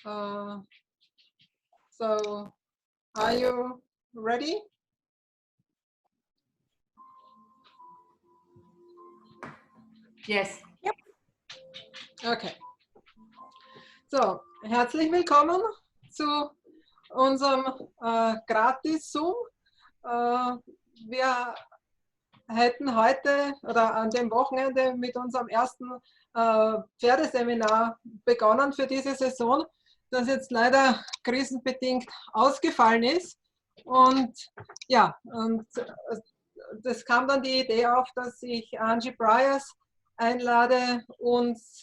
Uh, so, are you ready? Yes. Yep. Okay. So, herzlich willkommen zu unserem Gratis-Zoom. Wir hätten heute oder an dem Wochenende mit unserem ersten Pferdeseminar begonnen für diese Saison, das jetzt leider krisenbedingt ausgefallen ist. Und ja, und das kam dann die Idee auf, dass ich Anjii Bryers einlade, uns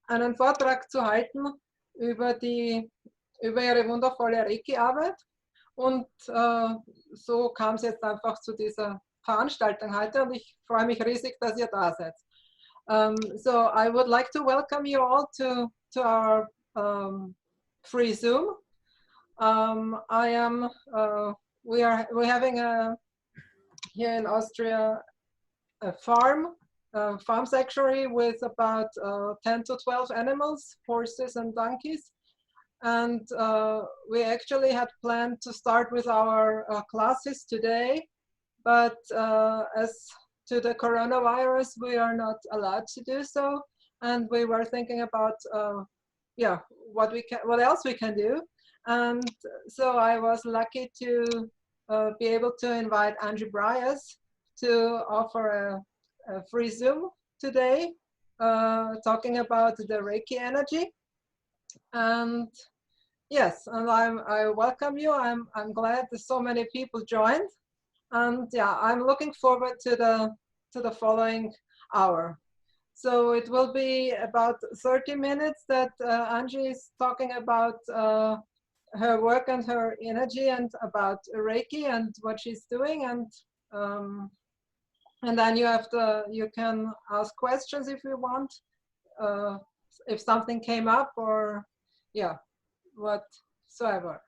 einen Vortrag zu halten über ihre wundervolle Reiki-Arbeit. Und so kam es jetzt einfach zu dieser Veranstaltung heute und ich freue mich riesig, dass ihr da seid. So I would like to welcome you all to our free Zoom. We're having here in Austria a farm sanctuary with about 10 to 12 animals, horses and donkeys. And we actually had planned to start with our classes today, but as to the coronavirus, we are not allowed to do so. And we were thinking about, what else we can do. And so I was lucky to be able to invite Anjii Bryers to offer a free Zoom today, talking about the Reiki Energie. And yes, and I welcome you. I'm glad that so many people joined, and yeah, I'm looking forward to the following hour. So it will be about 30 minutes that Anjii is talking about her work and her energy and about Reiki and what she's doing, and then you can ask questions if you want, if something came up or yeah, whatsoever.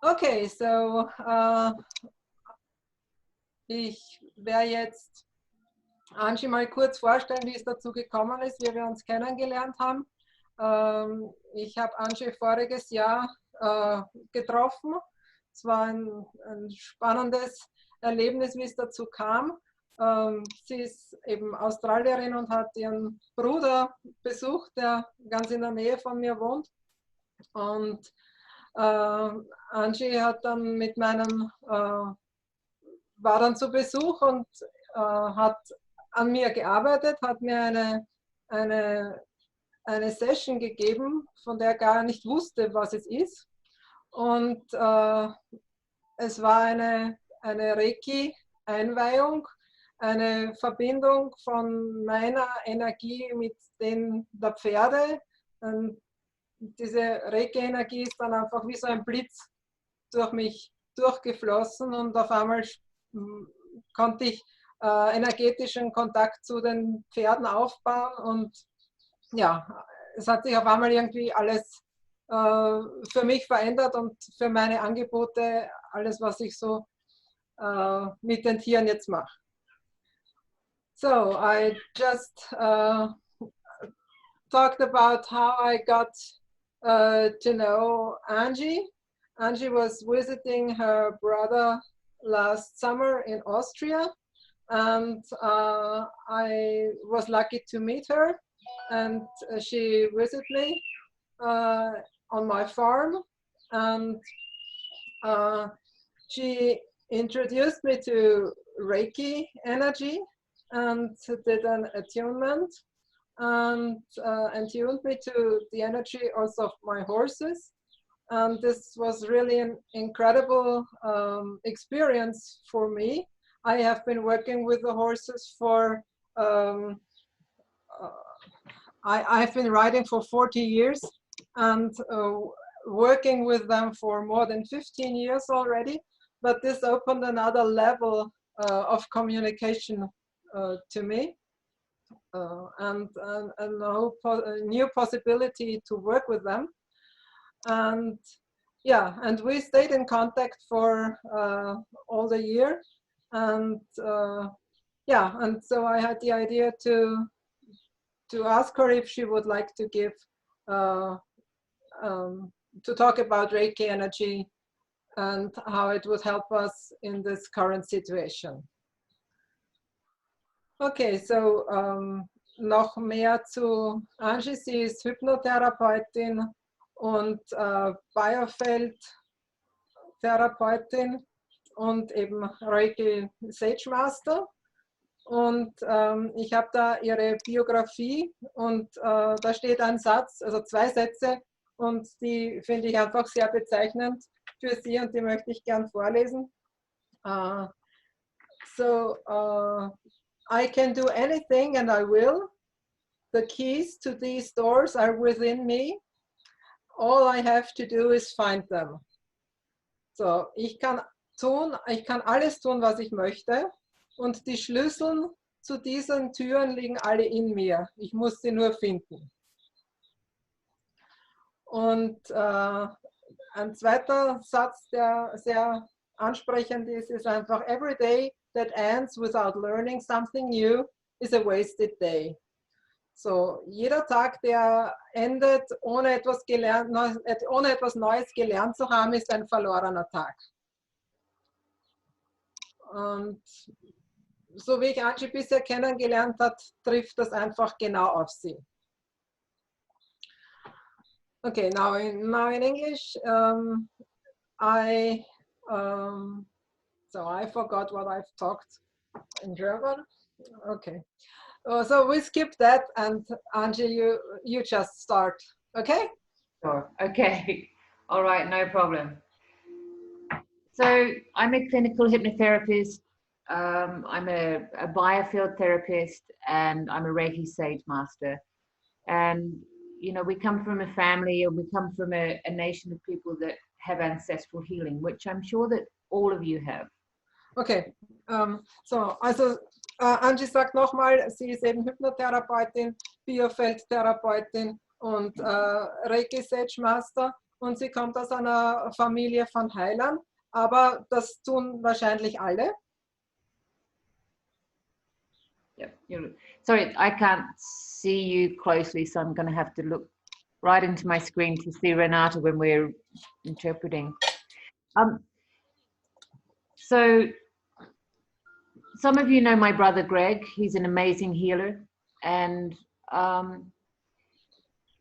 Okay, so ich werde jetzt Anjii mal kurz vorstellen, wie es dazu gekommen ist, wie wir uns kennengelernt haben. Ich habe Anjii voriges Jahr getroffen. Es war ein spannendes Erlebnis, wie es dazu kam. Sie ist eben Australierin und hat ihren Bruder besucht, der ganz in der Nähe von mir wohnt. Und Anjii hat dann war dann zu Besuch und hat an mir gearbeitet, hat mir eine Session gegeben, von der gar nicht wusste, was es ist. Und es war eine Reiki-Einweihung, eine Verbindung von meiner Energie mit den der Pferde. Und diese Reiki-Energie ist dann einfach wie so ein Blitz durch mich durchgeflossen und auf einmal konnte ich energetischen Kontakt zu den Pferden aufbauen und ja, es hat sich auf einmal irgendwie alles für mich verändert und für meine Angebote, alles, was ich so mit den Tieren jetzt mache. So, I just talked about how I got to know Anjii. Anjii was visiting her brother last summer in Austria, and I was lucky to meet her, and she visited me on my farm, and she introduced me to Reiki Energie and did an attunement and attuned me to the energy also of my horses. And this was really an incredible experience for me. I have been working with the horses for, I've been riding for 40 years and working with them for more than 15 years already. But this opened another level of communication to me and a new possibility to work with them. And yeah, and we stayed in contact for all the year. And yeah, and so I had the idea to ask her if she would like to give to talk about Reiki Energie and how it would help us in this current situation. Okay, so noch mehr zu Anjii. Sie ist Hypnotherapeutin und Biofield Therapeutin und eben Reiki Sage Meisterin. Und ich habe da ihre Biografie und da steht ein Satz, also 2 Sätze, und die finde ich einfach sehr bezeichnend für sie und die möchte ich gern vorlesen. I can do anything and I will. The keys to these doors are within me. All I have to do is find them. So, ich kann alles tun, was ich möchte. Und die Schlüssel zu diesen Türen liegen alle in mir. Ich muss sie nur finden. Und ein zweiter Satz, der sehr ansprechend ist, ist einfach: Every day that ends without learning something new is a wasted day. So, jeder Tag, der endet, ohne etwas Neues gelernt zu haben, ist ein verlorener Tag. Und so wie ich Anjii bisher kennengelernt habe, trifft das einfach genau auf sie. Okay, now in English, so I forgot what I've talked in German. Okay, so we skip that, and Anjii, you just start. Okay? Sure. Okay. All right. No problem. So I'm a clinical hypnotherapist. I'm a Biofield therapist, and I'm a Reiki Sage Master. And you know, we come from a family, and we come from a nation of people that have ancestral healing, which I'm sure that all of you have. Okay, also Anjii sagt nochmal, sie ist eben Hypnotherapeutin, Biofield Therapeutin und Reiki Sage Master, und sie kommt aus einer Familie von Heilern, aber das tun wahrscheinlich alle. Yep. Sorry, I can't see you closely, so I'm going to have to look right into my screen to see Renate when we're interpreting. So some of you know my brother Greg. He's an amazing healer, and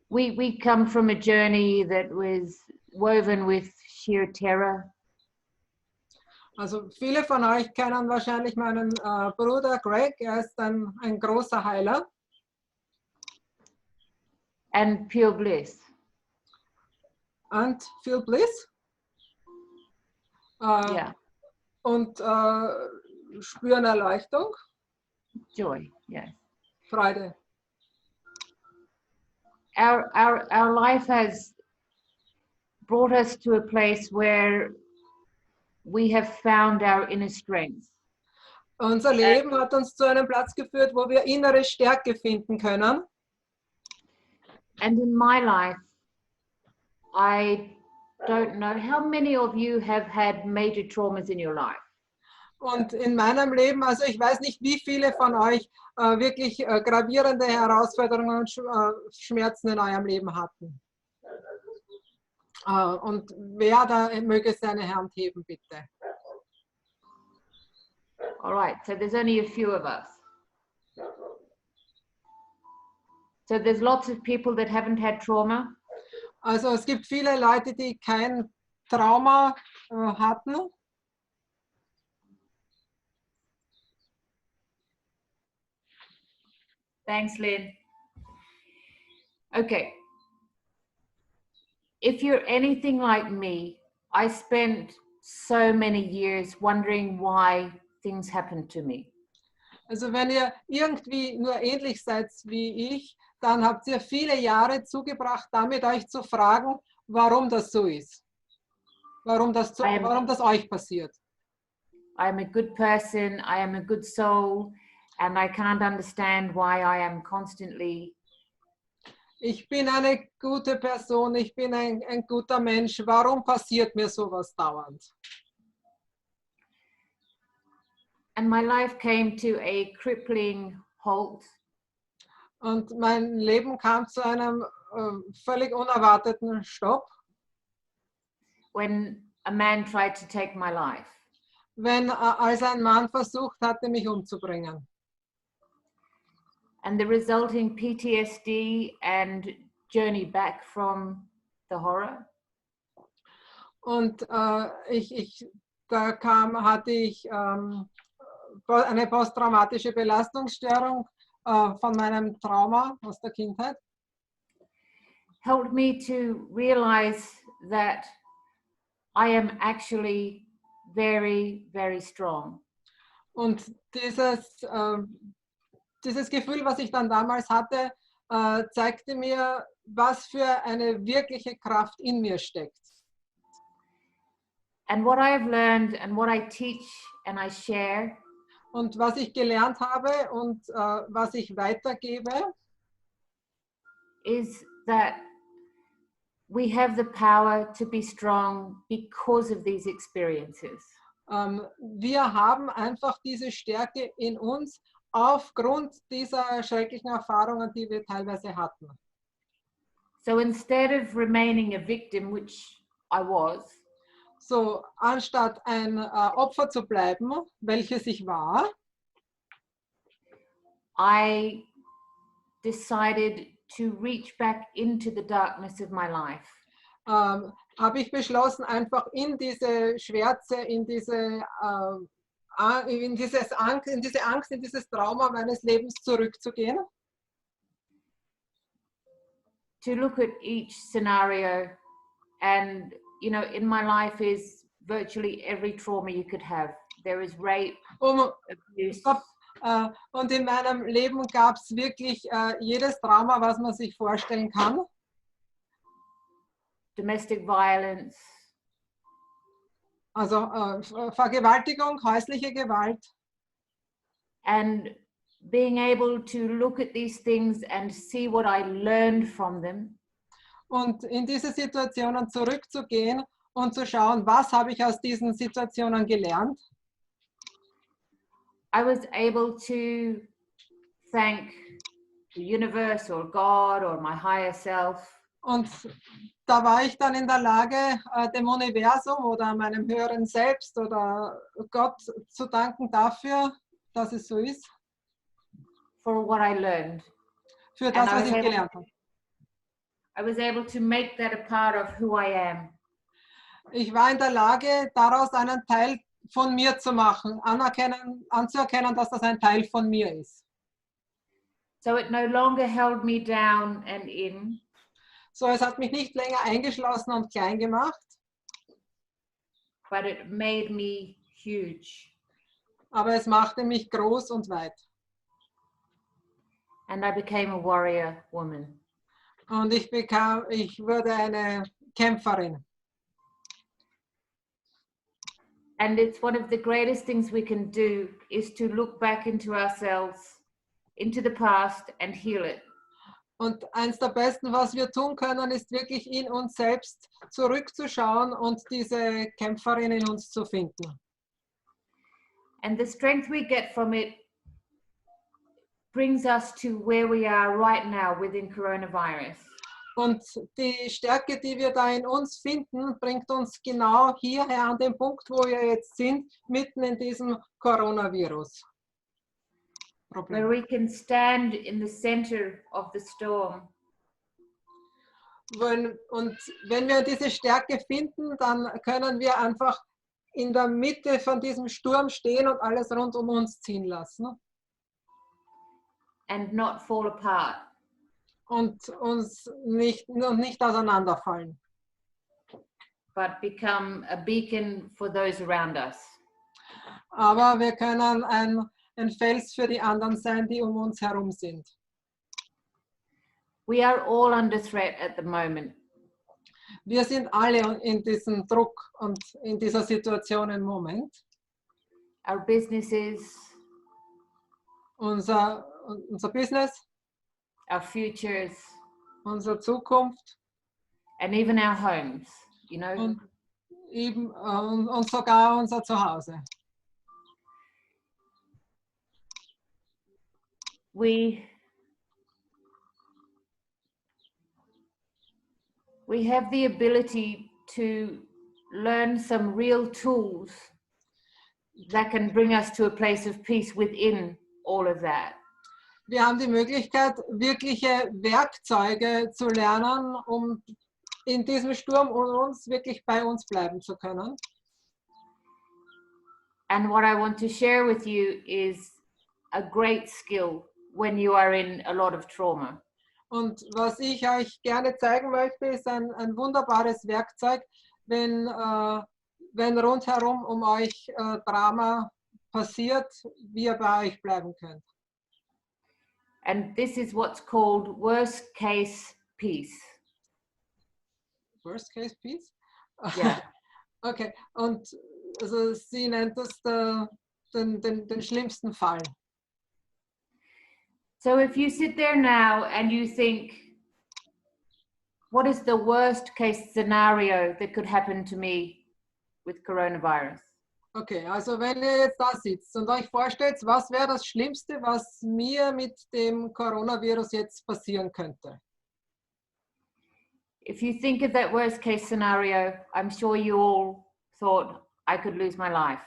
we come from a journey that was woven with sheer terror. Also viele von euch kennen wahrscheinlich meinen Bruder Greg. Er ist ein großer Heiler. And pure bliss. And feel bliss. Yeah. Und spüren Erleuchtung. Joy, yes. Freude. Our life has brought us to a place where we have found our inner strength. Unser Leben hat uns zu einem Platz geführt, wo wir innere Stärke finden können. And in my life, I don't know how many of you have had major traumas in your life. Und in meinem Leben, also ich weiß nicht, wie viele von euch wirklich gravierende Herausforderungen und Schmerzen in eurem Leben hatten. Und wer da möge seine Hand heben, bitte. All right, so there's only a few of us. So there's lots of people that haven't had trauma. Also es gibt viele Leute, die kein Trauma hatten. Thanks, Lynn. Okay. If you're anything like me, I spent so many years wondering why things happened to me. Also wenn ihr irgendwie nur ähnlich seid wie ich, dann habt ihr viele Jahre zugebracht, damit euch zu fragen, warum das so ist. Warum das euch passiert. I'm a good person, I am a good soul, and I can't understand why I am constantly. Ich bin eine gute Person, ich bin ein guter Mensch. Warum passiert mir sowas dauernd? And my life came to a crippling halt. Und mein Leben kam zu einem völlig unerwarteten Stopp, when a man tried to take my life. wenn als ein Mann versucht hatte, mich umzubringen. And the resulting PTSD and journey back from the horror. Und hatte ich eine posttraumatische Belastungsstörung von meinem Trauma aus der Kindheit. Helped me to realize that I am actually very, very strong. Und dieses Gefühl, was ich dann damals hatte, zeigte mir, was für eine wirkliche Kraft in mir steckt. And what I have learned and what I teach and I share Und was ich gelernt habe und was ich weitergebe, is that we have the power to be strong because of these experiences. Wir haben einfach diese Stärke in uns aufgrund dieser schrecklichen Erfahrungen, die wir teilweise hatten. So instead of remaining a victim, which I was, So, anstatt ein Opfer zu bleiben, welches ich war, I decided to reach back into the darkness of my life. habe ich beschlossen, einfach in diese Schwärze, in diese Angst, in dieses Trauma meines Lebens zurückzugehen. To look at each scenario, and you know, in my life is virtually every trauma you could have. There is rape, abuse. Und in meinem Leben gab es wirklich jedes Trauma, was man sich vorstellen kann. Domestic violence. Also Vergewaltigung, häusliche Gewalt. And being able to look at these things and see what I learned from them. Und in diese Situationen zurückzugehen und zu schauen, was habe ich aus diesen Situationen gelernt. I was able to thank the universe or God or my higher self. Und da war ich dann in der Lage, dem Universum oder meinem höheren Selbst oder Gott zu danken dafür, dass es so ist. For what I learned. Für das, was ich gelernt habe. I was able to make that a part of who I am. Ich war in der Lage, daraus einen Teil von mir zu machen, anzuerkennen, dass das ein Teil von mir ist. So it no longer held me down and in. So, es hat mich nicht länger eingeschlossen und klein gemacht. But it made me huge. Aber es machte mich groß und weit. And I became a warrior woman. Und ich wurde eine Kämpferin. And it's one of the greatest things we can do is to look back into ourselves, into the past and heal it. Und eins der besten, was wir tun können, ist wirklich in uns selbst zurückzuschauen und diese Kämpferin in uns zu finden. And the strength we get from it brings us to where we are right now within coronavirus. Und die Stärke, die wir da in uns finden, bringt uns genau hierher an den Punkt, wo wir jetzt sind, mitten in diesem Coronavirus. Where we can stand in the center of the storm. Und wenn wir diese Stärke finden, dann können wir einfach in der Mitte von diesem Sturm stehen und alles rund um uns ziehen lassen. And not fall apart. Und uns nicht auseinanderfallen. But become a beacon for those around us. Aber wir können ein Fels für die anderen sein, die um uns herum sind. We are all under threat at the moment. Wir sind alle in diesem Druck und in dieser Situation im Moment. Our businesses, Unser Business, our futures, unsere Zukunft and even our homes, you know. Und sogar unser Zuhause. we have the ability to learn some real tools that can bring us to a place of peace within all of that. Wir haben die Möglichkeit, wirkliche Werkzeuge zu lernen, um in diesem Sturm und uns wirklich bei uns bleiben zu können. And what I want to share with you is a great skill when you are in a lot of trauma. Und was ich euch gerne zeigen möchte, ist ein wunderbares Werkzeug, wenn rundherum um euch Drama passiert, wie ihr bei euch bleiben könnt. And this is what's called worst case peace. Worst case peace? Yeah. Okay, und also sie nennt das den schlimmsten Fall. So if you sit there now and you think, what is the worst case scenario that could happen to me with coronavirus? Okay, also wenn ihr jetzt da sitzt und euch vorstellt, was wäre das Schlimmste, was mir mit dem Coronavirus jetzt passieren könnte? If you think of that worst case scenario, I'm sure you all thought, I could lose my life.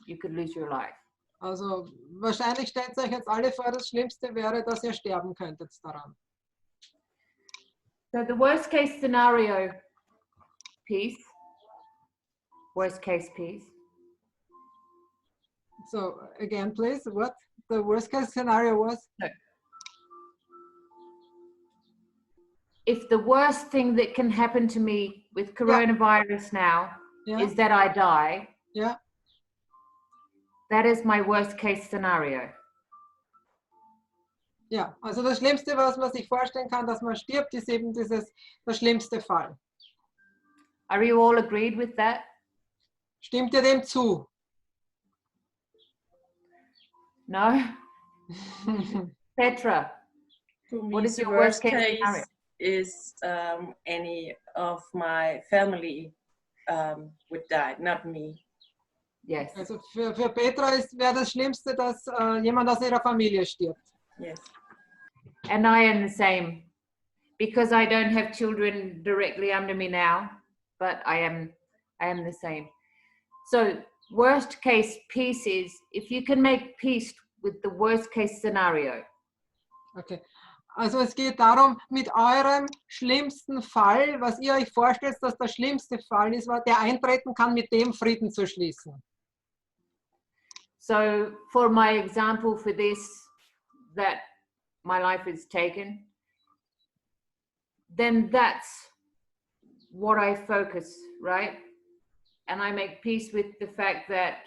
You could lose your life. Also wahrscheinlich stellt euch jetzt alle vor, das Schlimmste wäre, dass ihr sterben könntet daran. So the worst case scenario piece, worst case piece. So again, please, what the worst case scenario was? No. If the worst thing that can happen to me with coronavirus now is that I die, that is my worst case scenario. Ja, also das Schlimmste, was man sich vorstellen kann, dass man stirbt, ist eben der schlimmste Fall. Are you all agreed with that? Stimmt ihr dem zu? No? Petra, For me, what is the your worst worst case case scenario? is any of my family would die, not me. Yes. Also für Petra wäre das Schlimmste, dass jemand aus ihrer Familie stirbt. Yes. And I am the same, because I don't have children directly under me now, but I am the same. So worst case peace is if you can make peace with the worst case scenario. Okay. Also es geht darum, mit eurem schlimmsten Fall, was ihr euch vorstellt, dass der schlimmste Fall ist, der eintreten kann, mit dem Frieden zu schließen. So for my example for this, that my life is taken, then that's what I focus, right? And I make peace with the fact that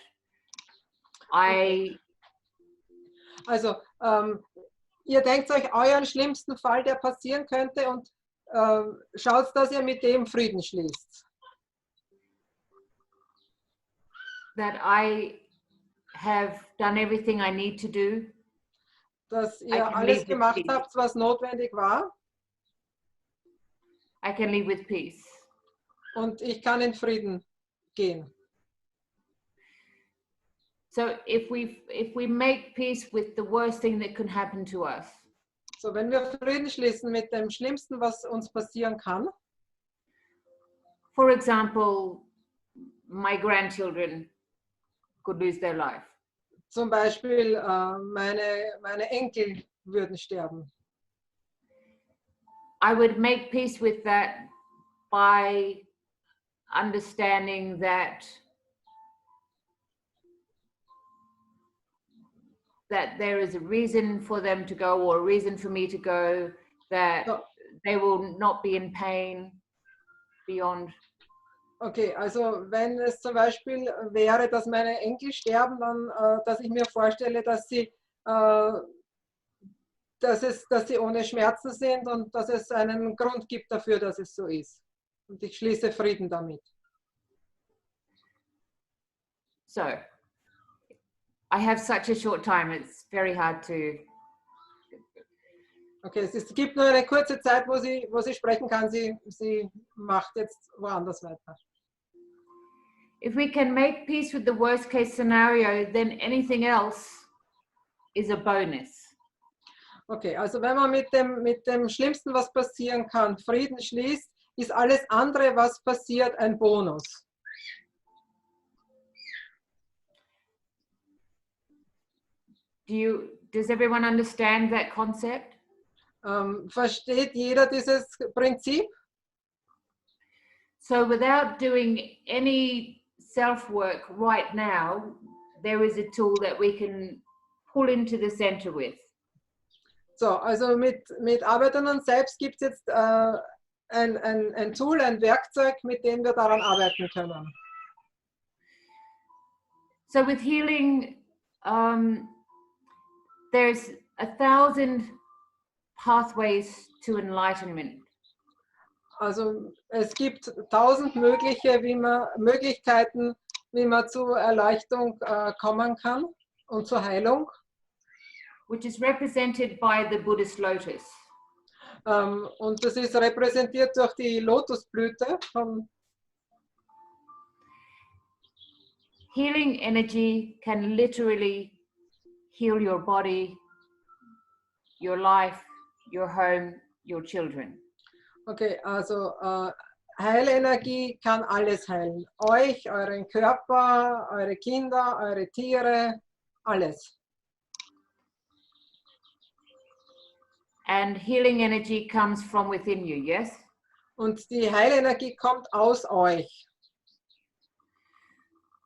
Also ihr denkt euch euren schlimmsten Fall, der passieren könnte, und schaut, dass ihr mit dem Frieden schließt. That I have done everything I need to do. Dass ihr alles gemacht habt, was notwendig war. I can live with peace. Und ich kann in Frieden gehen. So if we make peace with the worst thing that can happen to us. So, wenn wir Frieden schließen mit dem Schlimmsten, was uns passieren kann. For example, my grandchildren could lose their life. Zum Beispiel meine Enkel würden sterben. I would make peace with that by understanding that there is a reason for them to go, or a reason for me to go, that they will not be in pain beyond. Okay, also wenn es zum Beispiel wäre, dass meine Enkel sterben, dann, dass ich mir vorstelle, dass sie ohne Schmerzen sind und dass es einen Grund gibt dafür, dass es so ist. Und ich schließe Frieden damit. So, I have such a short time, it's very hard to... Okay, es gibt nur eine kurze Zeit, wo sie sprechen kann. Sie macht jetzt woanders weiter. If we can make peace with the worst case scenario, then anything else is a bonus. Okay, also wenn man mit dem Schlimmsten, was passieren kann, Frieden schließt, ist alles andere, was passiert, ein Bonus. Does everyone understand that concept? Versteht jeder dieses Prinzip? So without doing any self-work right now, there is a tool that we can pull into the center with. So, also mit Arbeit an uns selbst gibt es jetzt ein Tool, ein Werkzeug, mit dem wir daran arbeiten können. So with healing, there's 1,000 pathways to enlightenment. Also es gibt 1000 Möglichkeiten, wie man zur Erleuchtung kommen kann und zur Heilung. Which is represented by the Buddhist lotus. Und das ist repräsentiert durch die Lotusblüte. Healing energy can literally heal your body, your life, your home, your children. Okay, also Heilenergie kann alles heilen. Euch, euren Körper, eure Kinder, eure Tiere, alles. And healing energy comes from within you, yes? Und die Heilenergie kommt aus euch.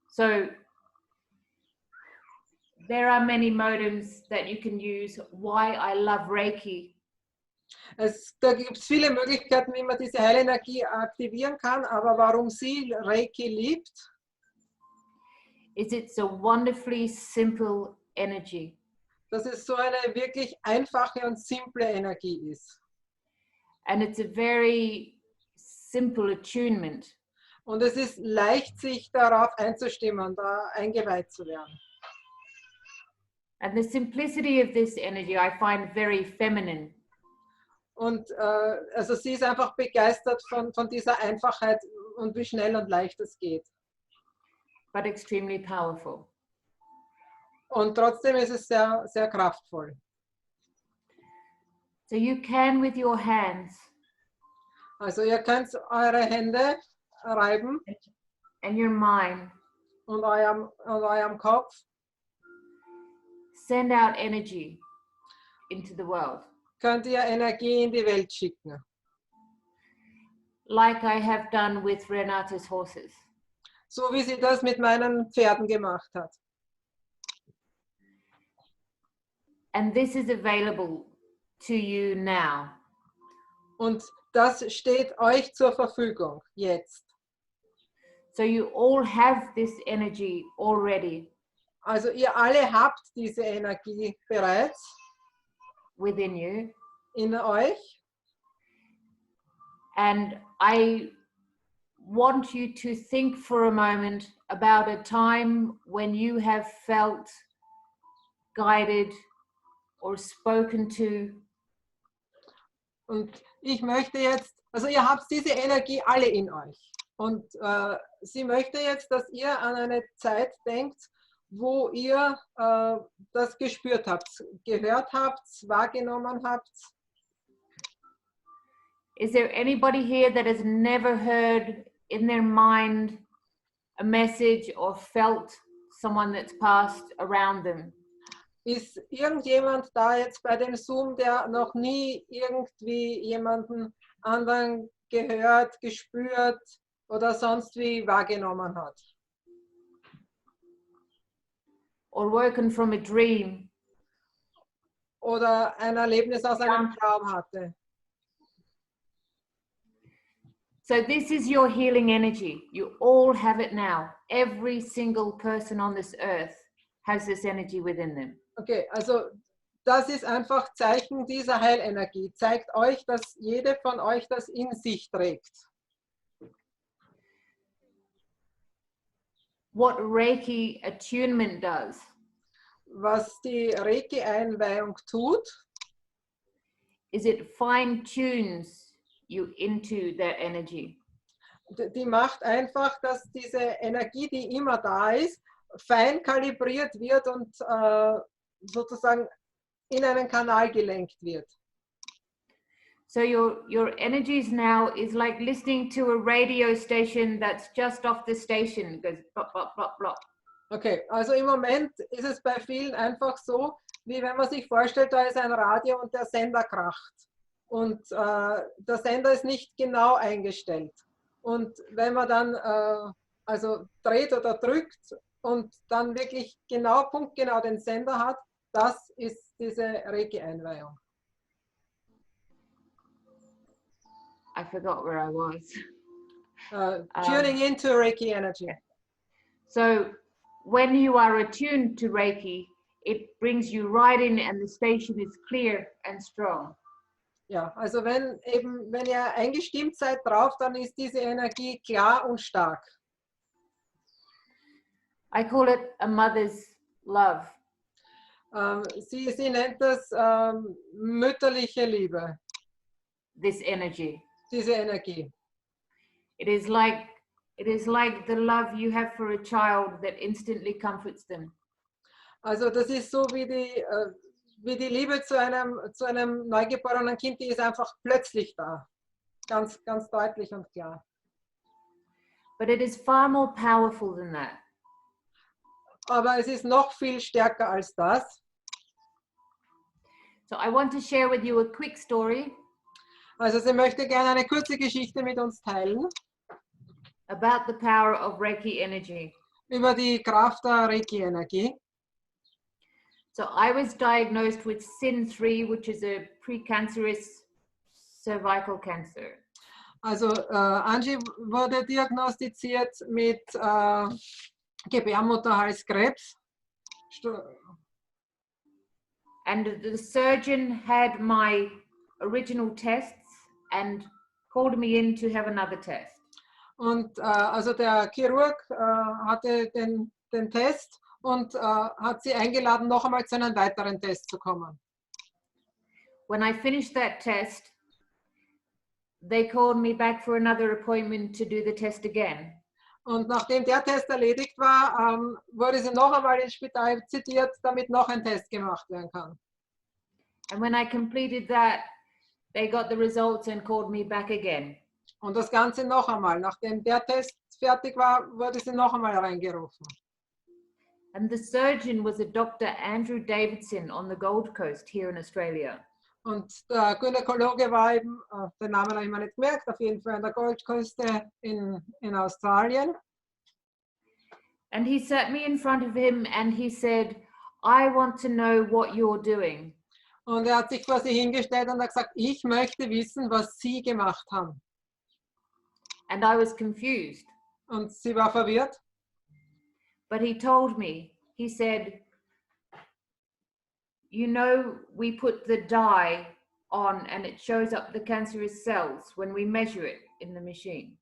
So there are many modems that you can use. Why I love Reiki. Da gibt es viele Möglichkeiten, wie man diese Heilenergie aktivieren kann, aber warum sie Reiki liebt, It's a wonderfully simple energy. dass es so eine wirklich einfache und simple Energie ist. And it's a very simple attunement. Und es ist leicht, sich darauf einzustimmen, da eingeweiht zu werden. And the simplicity of this energy I find very feminine. Und also sie ist einfach begeistert von dieser Einfachheit und wie schnell und leicht es geht. But extremely powerful. Und trotzdem ist es sehr, sehr kraftvoll. So you can with your hands Also ihr könnt eure Hände reiben and your mind und eurem Kopf send out energy into the world. könnt ihr Energie in die Welt schicken. Like I have done with Renate's horses. So wie sie das mit meinen Pferden gemacht hat. And this is available to you now. Und das steht euch zur Verfügung jetzt. So you all have this energy already Also ihr alle habt diese Energie bereits within you. in euch. And I want you to think for a moment about a time when you have felt guided or spoken to. Und ich möchte jetzt, also ihr habt diese Energie alle in euch. Und sie möchte jetzt, dass ihr an eine Zeit denkt, wo ihr das gespürt habt, gehört habt, wahrgenommen habt. Is there anybody here that has never heard in their mind a message or felt someone that's passed around them? Ist irgendjemand da jetzt bei dem Zoom, der noch nie irgendwie jemanden anderen gehört, gespürt oder sonst wie wahrgenommen hat? Or woken from a dream? Oder ein Erlebnis aus einem Traum hatte? So this is your healing energy. You all have it now. Every single person on this earth has this energy within them. Okay, also das ist einfach Zeichen dieser Heilenergie. Zeigt euch, dass jede von euch das in sich trägt. What Reiki attunement does Was die Reiki-Einweihung tut, is it fine-tunes you into that energy. die macht einfach, dass diese Energie, die immer da ist, fein kalibriert wird und sozusagen in einen Kanal gelenkt wird. So your energies now is like listening to a radio station that's just off the station. It goes blop, blop, blop, blop. Okay, also im Moment ist es bei vielen einfach so, wie wenn man sich vorstellt, da ist ein Radio und der Sender kracht. Und der Sender ist nicht genau eingestellt. Und wenn man dann also dreht oder drückt und dann wirklich genau, punktgenau den Sender hat, das ist diese Reiki-Einweihung. I forgot where I was. Tuning into Reiki Energy. So when you are attuned to Reiki, it brings you right in and the station is clear and strong. Ja, also wenn ihr eingestimmt seid drauf, dann ist diese Energie klar und stark. I call it a mother's love. Sie nennt das mütterliche Liebe, This energy. diese Energie. It is like the love you have for a child that instantly comforts them. Also das ist so wie die Liebe zu einem neugeborenen Kind, die ist einfach plötzlich da. Ganz, ganz deutlich und klar. But it is far more powerful than that. Aber es ist noch viel stärker als das. So I want to share with you a quick story Also sie möchte gerne eine kurze Geschichte mit uns teilen about the power of Reiki energy. über die Kraft der Reiki-Energie. So I was diagnosed with SIN3, which is a precancerous cervical cancer. Also Anjii wurde diagnostiziert mit Gebärmutterhalskrebs. And the surgeon had my original tests and called me in to have another test. Und also der Chirurg hatte den Test und hat sie eingeladen, noch einmal zu einem weiteren Test zu kommen. When I finished that test, they called me back for another appointment to do the test again. Und nachdem der Test erledigt war, wurde sie noch einmal ins Spital zitiert, damit noch ein Test gemacht werden kann. And when I completed that, they got the results and called me back again. Und das Ganze noch einmal. Nachdem der Test fertig war, wurde sie noch einmal reingerufen. And the surgeon was a Dr. Andrew Davidson on the Gold Coast here in Australia. Und der Gynäkologe war eben, den Namen habe ich mir nicht gemerkt, auf jeden Fall an der Goldküste in Australien. And he sat me in front of him and he said, I want to know what you're doing. Und er hat sich vor sie hingestellt und hat gesagt, ich möchte wissen, was Sie gemacht haben. And I was confused. Und sie war verwirrt. But he told me, he said, you know, we put the dye on and it shows up the cancerous cells when we measure it in the machine.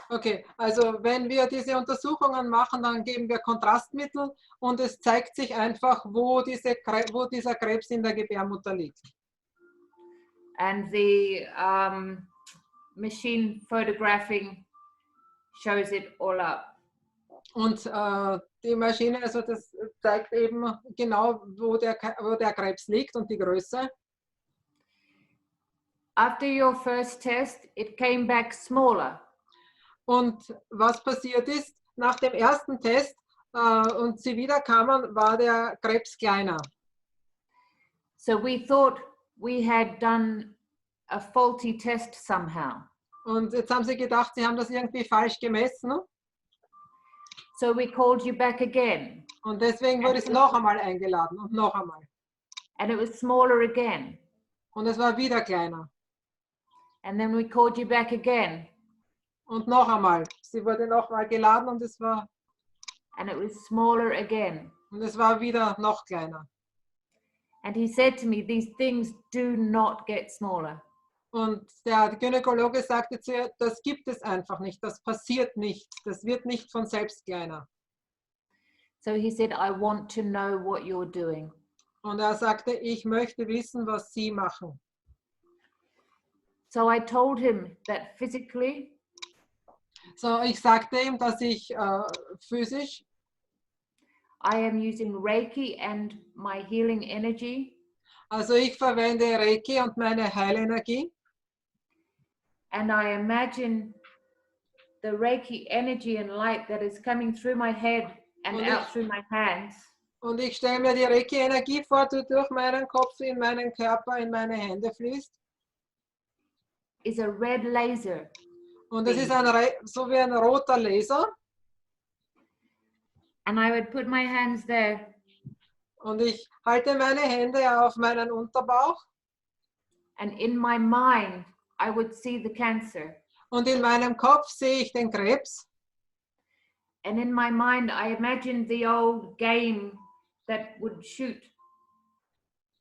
Okay, also wenn wir diese Untersuchungen machen, dann geben wir Kontrastmittel und es zeigt sich einfach, wo dieser Krebs in der Gebärmutter liegt. And the machine photographing shows it all up. Und die Maschine, also das zeigt eben genau, wo der Krebs liegt und die Größe. After your first test, it came back smaller. Und was passiert ist, nach dem ersten Test und sie wieder kamen, war der Krebs kleiner. So we thought we had done a faulty test somehow. Und jetzt haben sie gedacht, sie haben das irgendwie falsch gemessen. So we called you back again. Und deswegen wurde sie noch einmal eingeladen und noch einmal. And it was smaller again. Und es war wieder kleiner. And then we called you back again. Und noch einmal. Sie wurde noch mal geladen und es war. And it was smaller again. Und es war wieder noch kleiner. And he said to me, these things do not get smaller. Und der Gynäkologe sagte zu ihr, das gibt es einfach nicht, das passiert nicht, das wird nicht von selbst kleiner. So he said, I want to know what you're doing. Und er sagte, ich möchte wissen, was Sie machen. So I told him that physically, So, ich sagte ihm, dass ich physisch, I am using Reiki and my healing energy also ich verwende Reiki und meine Heilenergie and I imagine the Reiki energy and light that is coming through my head and out through my hands. Und ich stelle mir die Reiki-Energie vor, die durch meinen Kopf in meinen Körper, in meine Hände fließt. Is a red laser. Und es ist so wie ein roter Laser. And I would put my hands there. Und ich halte meine Hände auf meinen Unterbauch. And in my mind, I would see the cancer. Und in meinem Kopf sehe ich den Krebs. And in my mind, I imagined the old game that would shoot.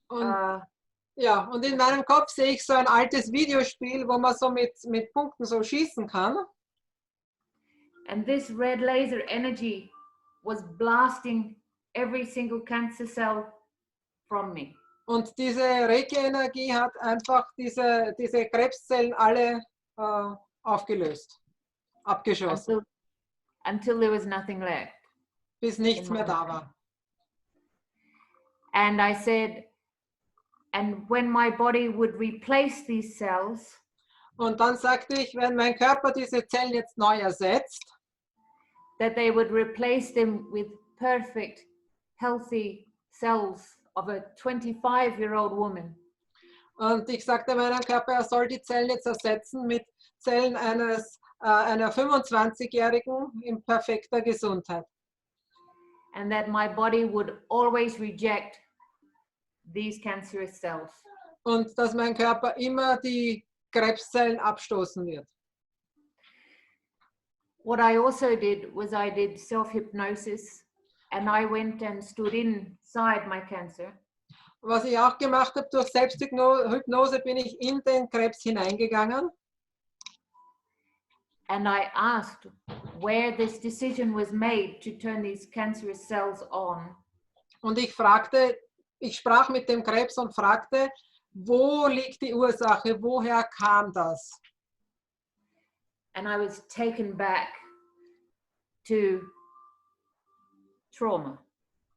Und, ja, und in meinem Kopf sehe ich so ein altes Videospiel, wo man so mit Punkten so schießen kann. And this red laser energy was blasting every single cancer cell from me. Und diese Reiki-Energie hat einfach diese Krebszellen alle aufgelöst, abgeschossen. Until there was nothing left. Bis nichts mehr da war. And I said, and when my body would replace these cells, und dann sagte ich, wenn mein Körper diese Zellen jetzt neu ersetzt, that they would replace them with perfect, healthy cells of a 25-year-old woman. Und ich sagte meinem Körper, er soll die Zellen jetzt ersetzen mit Zellen einer 25-Jährigen in perfekter Gesundheit. And that my body would always reject these cancerous cells. Und dass mein Körper immer die Krebszellen abstoßen wird. What I also did was I did self-hypnosis and I went and stood inside my cancer. Was ich auch gemacht habe, durch Selbsthypnose bin ich in den Krebs hineingegangen. And I asked where this decision was made to turn these cancerous cells on. Und ich sprach mit dem Krebs und fragte, wo liegt die Ursache, woher kam das? And I was taken back to trauma.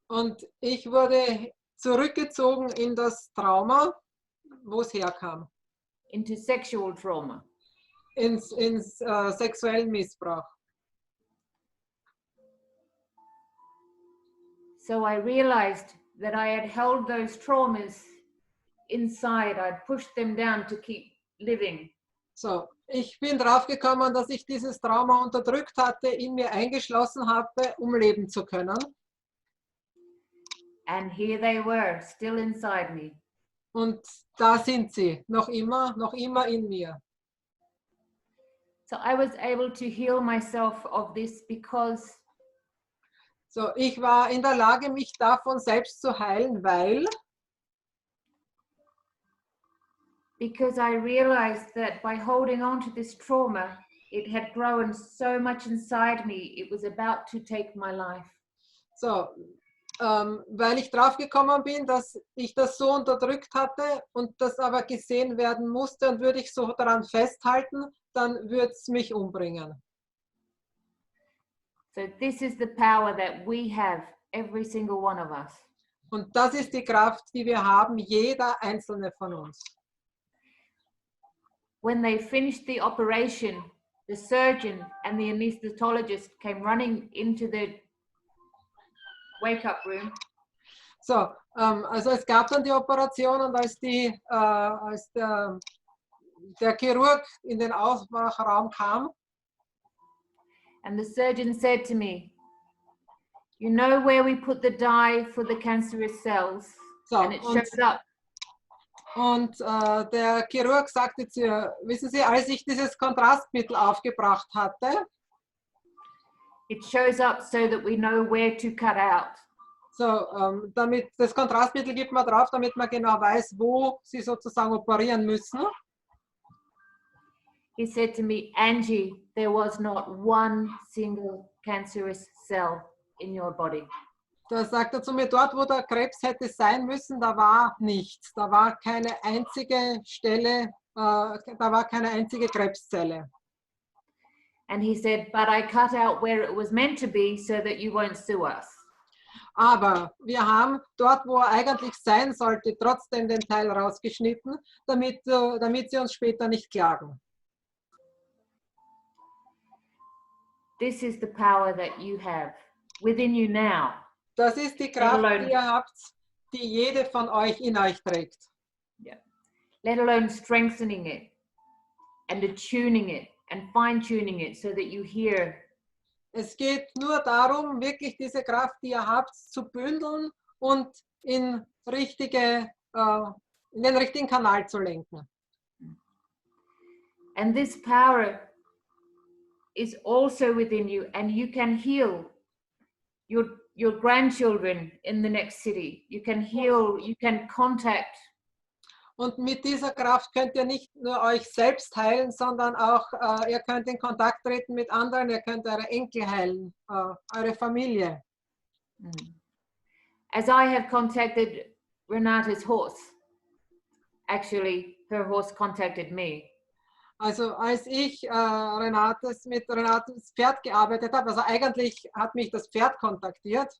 Und ich wurde zurückgezogen in das Trauma, wo es herkam. Into sexual trauma. Ins sexuellen Missbrauch. So I realized that I had held those traumas inside. I'd pushed them down to keep living. So, ich bin drauf gekommen, dass ich dieses Trauma unterdrückt hatte, in mir eingeschlossen hatte, um leben zu können. And here they were, still inside me. Und da sind sie, noch immer in mir. So I was able to heal myself of this because So, ich war in der Lage, mich davon selbst zu heilen, weil I realized that by holding on to this trauma, it had grown so much inside me, it was about to take my life. So, weil ich drauf gekommen bin, dass ich das so unterdrückt hatte und das aber gesehen werden musste und würde ich so daran festhalten, dann würde es mich umbringen. So this is the power that we have, every single one of us. Und das ist die Kraft, die wir haben, jeder einzelne von uns. When they finished the operation, the surgeon and the anesthetologist came running into the wake-up room. So, also es gab dann die Operation und als der Chirurg in den Aufwachraum kam, and the surgeon said to me, you know where we put the dye for the cancerous cells? So, and it shows up. Und der Chirurg sagte zu ihr, wissen Sie, als ich dieses Kontrastmittel aufgebracht hatte, it shows up so that we know where to cut out. so, damit das Kontrastmittel gibt man drauf, damit man genau weiß, wo sie sozusagen operieren müssen. He said to me, Anjii, there was not one single cancerous cell in your body. Da sagt er zu mir, dort wo der Krebs hätte sein müssen, da war nichts. Da war keine einzige Stelle, da war keine einzige Krebszelle. And he said, but I cut out where it was meant to be so that you won't sue us. Aber wir haben dort, wo er eigentlich sein sollte, trotzdem den Teil rausgeschnitten, damit sie uns später nicht klagen. this is the power that you have within you now. Das ist die Kraft, die ihr habt, die jede von euch in euch trägt. Yeah. Let alone strengthening it and attuning it and fine-tuning it so that you hear. Es geht nur darum, wirklich diese Kraft, die ihr habt, zu bündeln und in den richtigen Kanal zu lenken. And this power is also within you, and you can heal your grandchildren in the next city. You can heal, you can contact. Und mit dieser Kraft könnt ihr nicht nur euch selbst heilen, sondern auch, ihr könnt in Kontakt treten mit anderen, ihr könnt eure Enkel heilen, eure Familie. As I have contacted Renate's horse, actually her horse contacted me. Also als ich mit Renates Pferd gearbeitet habe, also eigentlich hat mich das Pferd kontaktiert.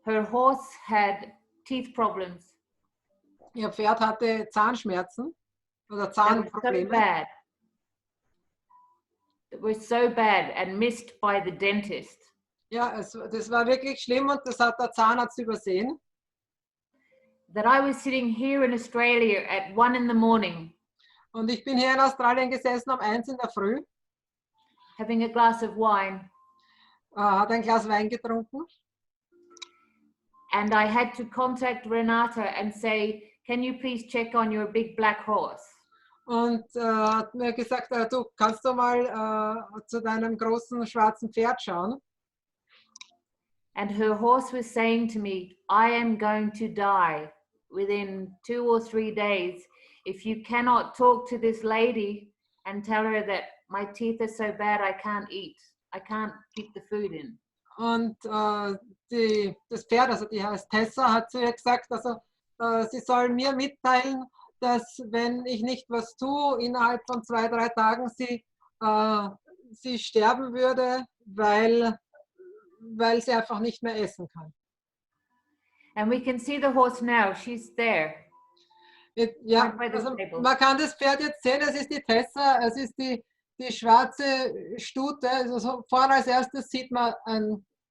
Her horse had teeth problems. Ihr Pferd hatte Zahnschmerzen oder They were so Zahnprobleme. bad. It was so bad and missed by the dentist. Ja, das war wirklich schlimm und das hat der Zahnarzt übersehen. That I was sitting here in Australia at 1 in the morning, Und ich bin hier in Australien gesessen um 1 in der Früh, having a glass of wine, hat ein Glas Wein getrunken. and I had to contact Renate and say, can you please check on your big black horse? Und hat mir gesagt, du kannst du mal zu deinem großen schwarzen Pferd schauen. And her horse was saying to me, I am going to die within 2 or 3 days if you cannot talk to this lady and tell her that my teeth are so bad I can't eat. I can't keep the food in. Und das Pferd, also die heißt Tessa, hat zu ihr gesagt, also sie soll mir mitteilen, dass wenn ich nicht was tue, innerhalb von 2, 3 Tagen sie sterben würde, weil sie einfach nicht mehr essen kann. And we can see the horse now. She's there. Ja, Right by the also table. man kann das Pferd jetzt sehen, es ist die Tessa, es ist die schwarze Stute. Also vorne als erstes sieht man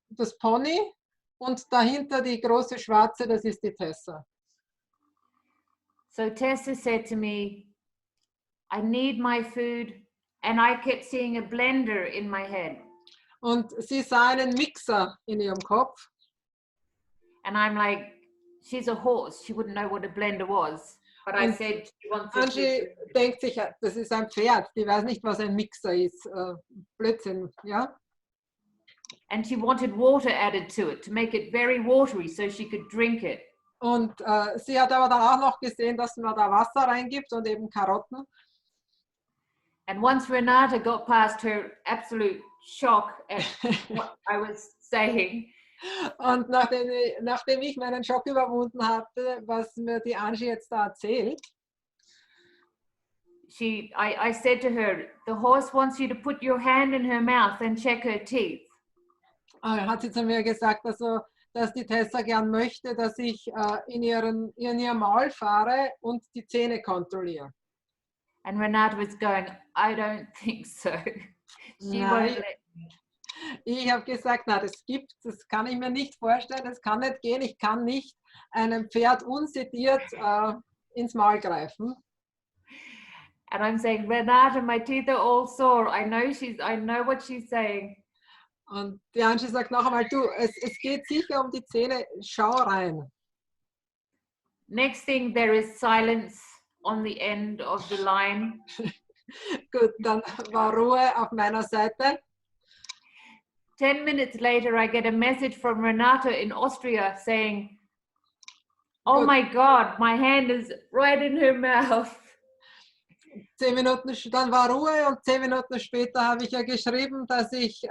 das Pony und dahinter die große schwarze, das ist die Tessa. So Tessa said to me, I need my food, and I kept seeing a blender in my head. Und sie sah einen Mixer in ihrem Kopf. And I'm like, she's a horse. She wouldn't know what a blender was. But I Und said, she wants Anjii denkt sich, das ist ein Pferd, die weiß nicht, was ein Mixer ist. Blödsinn, ja? And she wanted water added to it to make it very watery so she could drink it. Und sie hat aber dann auch noch gesehen, dass man da Wasser reingibt und eben Karotten. And once Renate got past her absolute shock at what I was saying, Und nachdem ich meinen Schock überwunden hatte, was mir die Anjii jetzt da erzählt, I said to her, the horse wants you to put your hand in her mouth and check her teeth. hat sie zu mir gesagt, also, dass die Tessa gern möchte, dass ich in ihr Maul fahre und die Zähne kontrolliere. And Renate was going, I don't think so. She won't let me. Ich habe gesagt, na, das kann ich mir nicht vorstellen, das kann nicht gehen, ich kann nicht einem Pferd unsediert ins Maul greifen. And I'm saying, Renate, my teeth are all sore. I know what she's saying. Und die Anjii sagt noch einmal, du, es geht sicher um die Zähne, schau rein. Next thing, there is silence on the end of the line. Gut, dann war Ruhe auf meiner Seite. 10 minutes later, I get a message from Renate in Austria saying, oh Good. my God, my hand is right in her mouth. 10 Minuten, dann war Ruhe und 10 Minuten später habe ich ja geschrieben, dass ich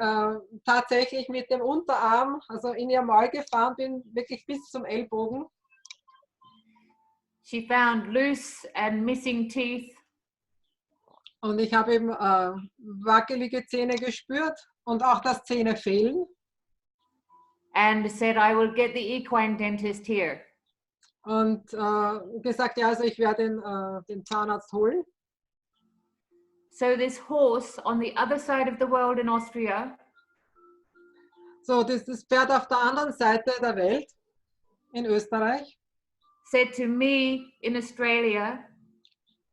tatsächlich mit dem Unterarm, also in ihr Maul gefahren bin, wirklich bis zum Ellbogen. She found loose and missing teeth. Und ich habe eben wackelige Zähne gespürt und auch, dass Zähne fehlen. And said, I will get the equine dentist here. Und gesagt, ja, also ich werde den Zahnarzt holen. So this horse on the other side of the world in Austria So, das Pferd auf der anderen Seite der Welt, in Österreich, said to me in Australia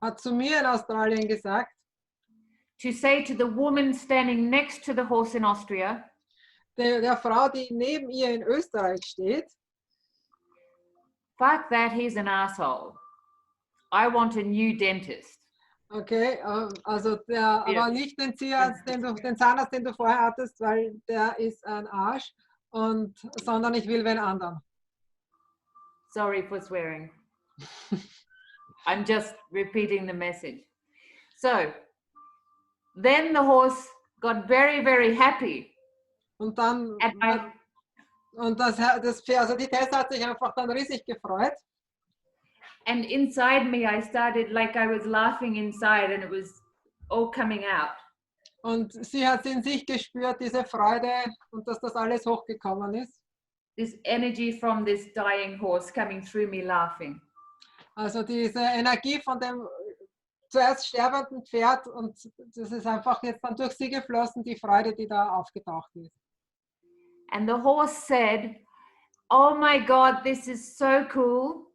hat zu mir in Australien gesagt, to say to the woman standing next to the horse in Austria, der Frau, die neben ihr in Österreich steht, fuck that, he's an asshole. I want a new dentist. okay, also aber nicht den Zahnarzt, den du vorher hattest, weil der ist ein Arsch, sondern ich will wen anderen. Sorry for swearing. I'm just repeating the message. So, then the horse got very, very happy. Und dann, And das Pferd, also die Tessa hat sich einfach dann riesig gefreut. And inside me, I started like I was laughing inside and it was all coming out. Und sie hat in sich gespürt, diese Freude und dass das alles hochgekommen ist. This energy from this dying horse coming through me laughing. Also diese Energie von dem zuerst sterbenden Pferd und das ist einfach jetzt dann durch sie geflossen, die Freude, die da aufgetaucht ist. And the horse said, oh my God, this is so cool.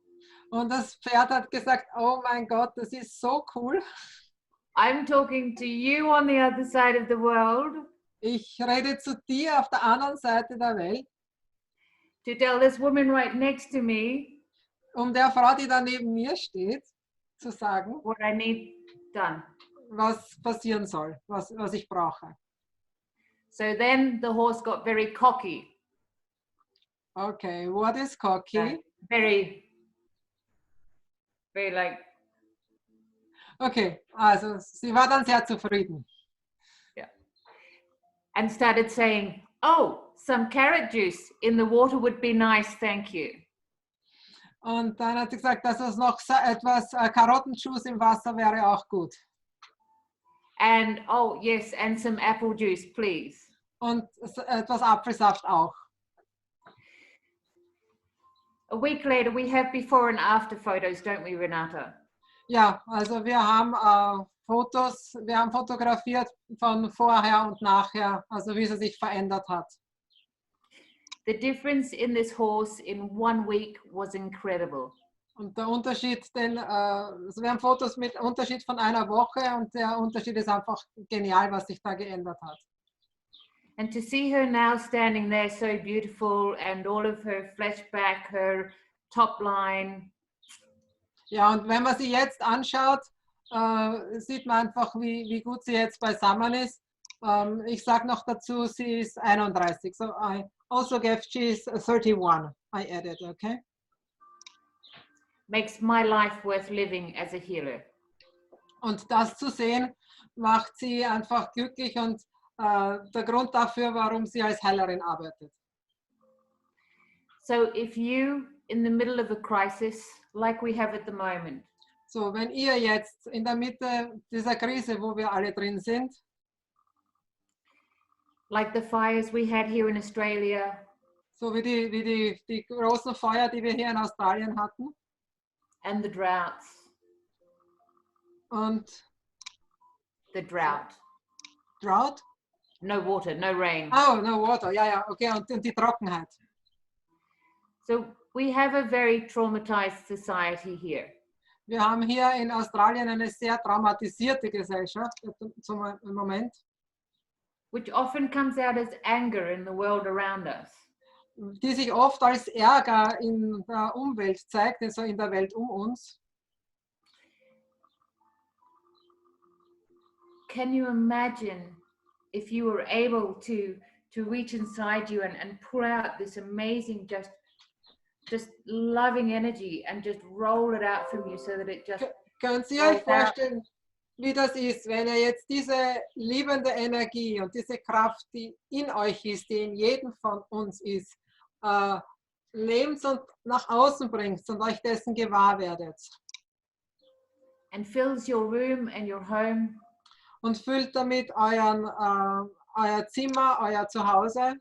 Und das Pferd hat gesagt, oh mein Gott, das ist so cool. I'm talking to you on the other side of the world. Ich rede zu dir auf der anderen Seite der Welt. To tell this woman right next to me Um der Frau, die da neben mir steht, zu sagen, what I need done. was passieren soll, was ich brauche. So then the horse got very cocky. Okay, what is cocky? Very like. Okay, also sie war dann sehr zufrieden. Yeah. And started saying, oh, some carrot juice in the water would be nice, thank you. Und dann hat sie gesagt, dass es noch etwas Karottenjuice im Wasser wäre auch gut. And oh yes, and some apple juice, please. Und etwas Apfelsaft auch. A week later, we have before and after photos, don't we, Renate? Ja, also wir haben Fotos, wir haben fotografiert von vorher und nachher, also wie sie sich verändert hat. The difference in this horse in 1 week was incredible. Und der Unterschied, also wir haben Fotos mit Unterschied von einer Woche und der Unterschied ist einfach genial, was sich da geändert hat. And to see her now standing there so beautiful and all of her flesh back, her top line. Ja, und wenn man sie jetzt anschaut, sieht man einfach, wie gut sie jetzt beisammen ist. Ich sage noch dazu, sie ist 31. So I also gave she's 31. I added, okay? Makes my life worth living as a healer. Und das zu sehen, macht sie einfach glücklich und der Grund dafür, warum sie als Heilerin arbeitet. So if you, in the middle of a crisis, like we have at the moment, So, wenn ihr jetzt in der Mitte dieser Krise, wo wir alle drin sind, like the fires we had here in Australia, so wie die großen Feuer, die wir hier in Australien hatten, and the droughts, und the drought, Drought? no water, no rain. Oh, no water, ja, okay, und die Trockenheit. So we have a very traumatized society here. Wir haben hier in Australien eine sehr traumatisierte Gesellschaft im Moment, which often comes out as anger in the world around us. die sich oft als Ärger in der Umwelt zeigt, also in der Welt um uns. Can you imagine if you were able to reach inside you and pull out this amazing, just loving energy and just roll it out from you so that it just... Können Sie euch vorstellen, wie das ist, wenn ihr jetzt diese liebende Energie und diese Kraft, die in euch ist, die in jedem von uns ist, nehmt und nach außen bringt und euch dessen gewahr werdet. And fills your room and your home. Und füllt damit euer Zimmer, euer Zuhause.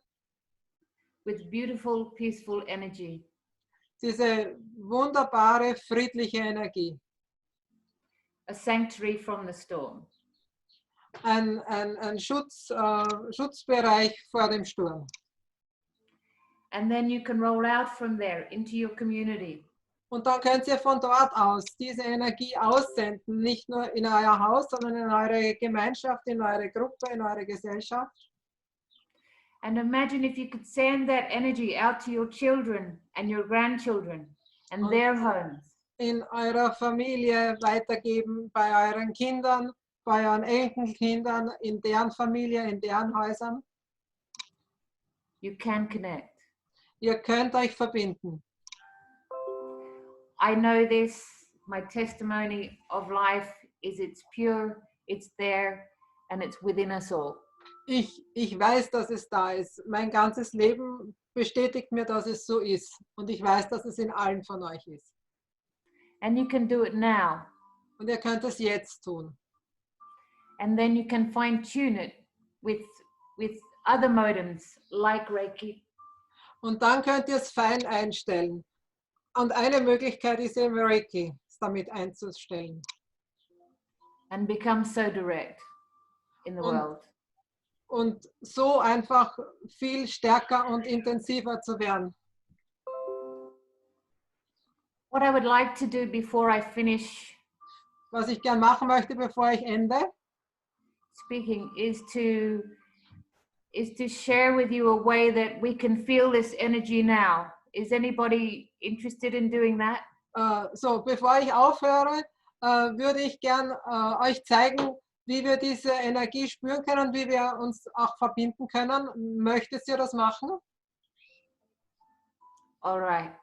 With beautiful, peaceful energy. Diese wunderbare, friedliche Energie. A sanctuary from the storm. ein Schutzbereich vor dem Sturm. And then you can roll out from there into your community. Und dann könnt ihr von dort aus diese Energie aussenden, nicht nur in euer Haus, sondern in eure Gemeinschaft, in eure Gruppe, in eure Gesellschaft. And imagine if you could send that energy out to your children and your grandchildren and their homes. In eurer Familie weitergeben, bei euren Kindern, bei euren Enkelkindern, in deren Familie, in deren Häusern. You can connect. Ihr könnt euch verbinden. I know this, my testimony of life is it's pure, it's there, and it's within us all. Ich weiß, dass es da ist. Mein ganzes Leben bestätigt mir, dass es so ist. Und ich weiß, dass es in allen von euch ist. And you can do it now. Und ihr könnt es jetzt tun. And then you can fine tune it with other modems like Reiki. Und dann könnt ihr es fein einstellen. Und eine Möglichkeit ist eben Reiki, es damit einzustellen. And become so direct in the world. Und so einfach viel stärker und intensiver zu werden. What I would like to do before I finish Was ich gern machen möchte, bevor ich ende, speaking, is to share with you a way that we can feel this energy now. Is anybody interested in doing that? so bevor ich aufhöre, würde ich gern euch zeigen, wie wir diese Energie spüren können und wie wir uns auch verbinden können. Möchtet ihr das machen? All right.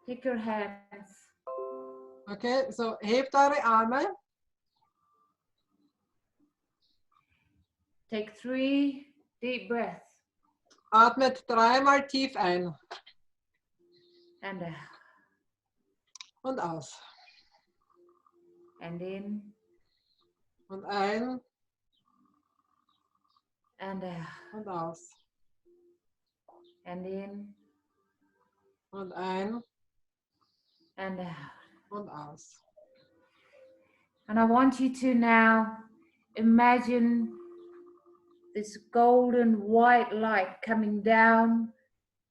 Take your hands. Okay, so hebt eure Arme. Take 3 deep breaths. Atmet 3-mal tief ein And out. und aus. And in. Und ein And out. und aus. And in. Und ein And out. und aus. And I want you to now imagine this golden white light coming down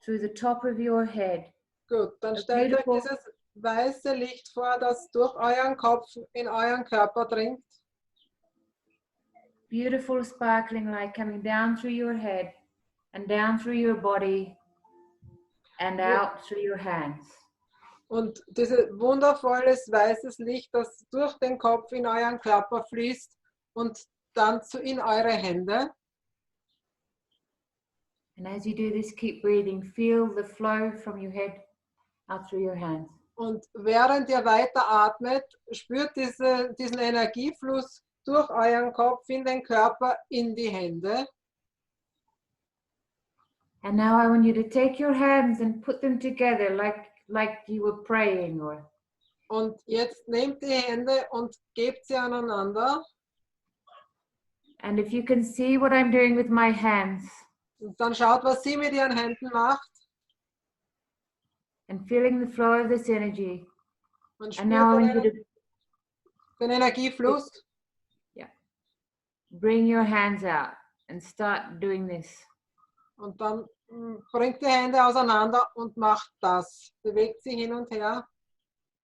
through the top of your head. Gut, dann stellt euch dieses weiße Licht vor, das durch euren Kopf in euren Körper dringt. Beautiful sparkling light coming down through your head and down through your body and out through your hands. Und dieses wundervolles weißes Licht, das durch den Kopf in euren Körper fließt und dann in eure Hände. And as you do this, keep breathing. Feel the flow from your head out through your hands. Und während ihr weiter atmet, spürt diesen Energiefluss durch euren Kopf in den Körper, in die Hände. And now I want you to take your hands and put them together like you were praying. Und jetzt nehmt die Hände und gebt sie aneinander. And if you can see what I'm doing with my hands. Und dann schaut, was sie mit ihren Händen macht. And feeling the flow of this energy. Und And now I want you spürt to den Energiefluss. bring your hands out and start doing this. Und dann bringt die Hände auseinander und macht das. Bewegt sie hin und her.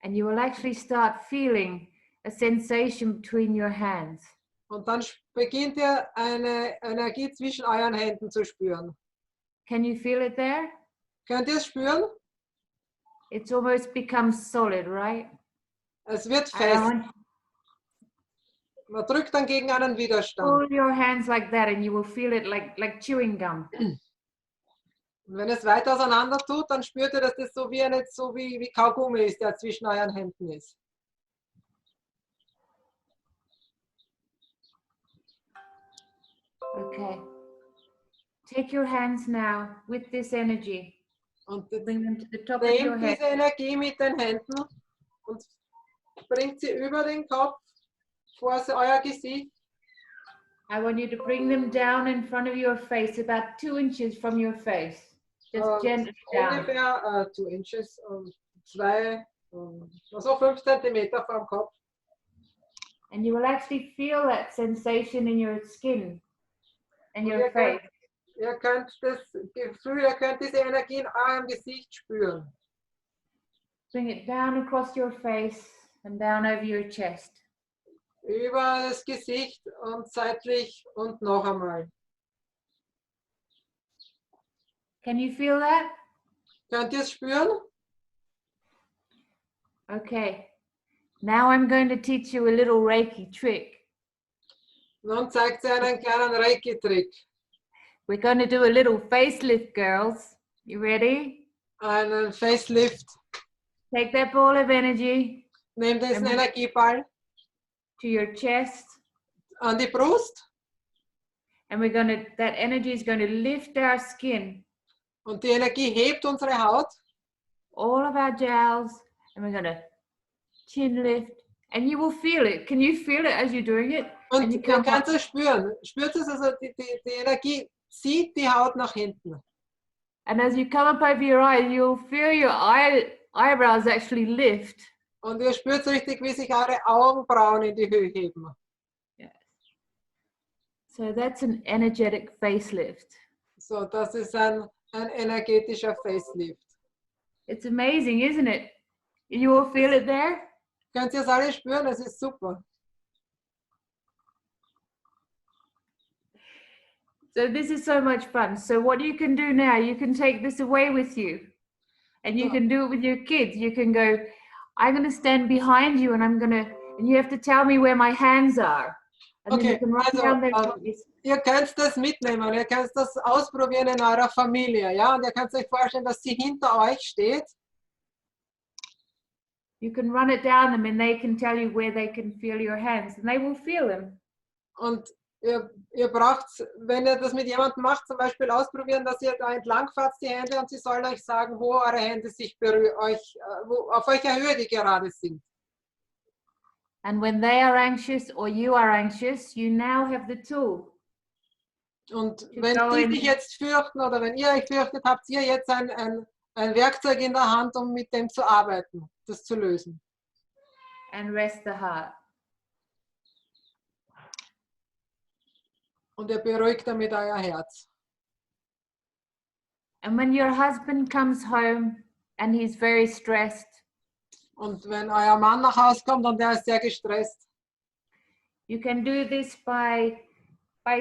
And you will actually start feeling a sensation between your hands. Und dann beginnt ihr eine Energie zwischen euren Händen zu spüren. Can you feel it there? Könnt ihr es spüren? It's almost become solid, right? Es wird I fest. want Man drückt dann gegen einen Widerstand. pull your hands like that and you will feel it like chewing gum. Und wenn es weiter auseinander tut, dann spürt ihr, dass das so wie Kaugummi ist, der zwischen euren Händen ist. Okay. Take your hands now with this energy. Und Bring them to the top of your nehmt head. diese Energie mit den Händen und bringt sie über den Kopf vor euer Gesicht. I want you to bring them down in front of your face, about 2 inches from your face. Just gently down. Ungefähr 2 inches, 2, so 5 Zentimeter vom Kopf. And you will actually feel that sensation in your skin and Und your face. ihr könnt das Gefühl, ihr könnt diese Energie in eurem Gesicht spüren. Bring it down across your face and down over your chest. Über das Gesicht und seitlich und noch einmal. Can you feel that? Könnt ihr es spüren? Okay. Now I'm going to teach you a little Reiki trick. Nun zeigt sie einen kleinen Reiki-Trick. We're going to do a little facelift, girls. You ready? Einen Facelift. Take that ball of energy Nehmt diesen Energieball to your chest. an die Brust And that energy is going to lift our skin, und die Energie hebt unsere Haut. all of our jowls, and we're going to chin lift. And you will feel it. Can you feel it as you're doing it? Und And you ihr come könnt up. es spüren. Spürt es, also die Energie zieht die Haut nach hinten. And as you come up over your eyes, you'll feel your eyebrows actually lift. Und ihr spürt richtig, wie sich eure Augenbrauen in die Höhe heben. Yes. So that's an energetic facelift. So, das ist ein energetischer Facelift. It's amazing, isn't it? You will feel it there? Könnt ihr es alle spüren? Es ist super. So this is so much fun. So what you can do now, you can take this away with you. And you can do it with your kids. You can go, I'm going to stand behind you and you have to tell me where my hands are. And then you Okay, can run also, down their bodies. ihr könnt das mitnehmen, ihr könnt das ausprobieren in eurer Familie, ja? Und ihr könnt euch vorstellen, dass sie hinter euch steht. You can run it down them and they can tell you where they can feel your hands and they will feel them. Und ihr braucht, wenn ihr das mit jemandem macht, zum Beispiel ausprobieren, dass ihr da entlang fahrt die Hände und sie sollen euch sagen, wo eure Hände sich berühren, auf welcher Höhe die gerade sind. And when they are anxious or you are anxious, you now have the tool. Und wenn die sich jetzt fürchten oder wenn ihr euch fürchtet, habt ihr jetzt ein Werkzeug in der Hand, um mit dem zu arbeiten, das zu lösen. And rest the heart. Und ihr beruhigt damit euer Herz. And when your husband comes home and he's very stressed, Und wenn euer Mann nach Hause kommt und der ist sehr gestresst, you can do this by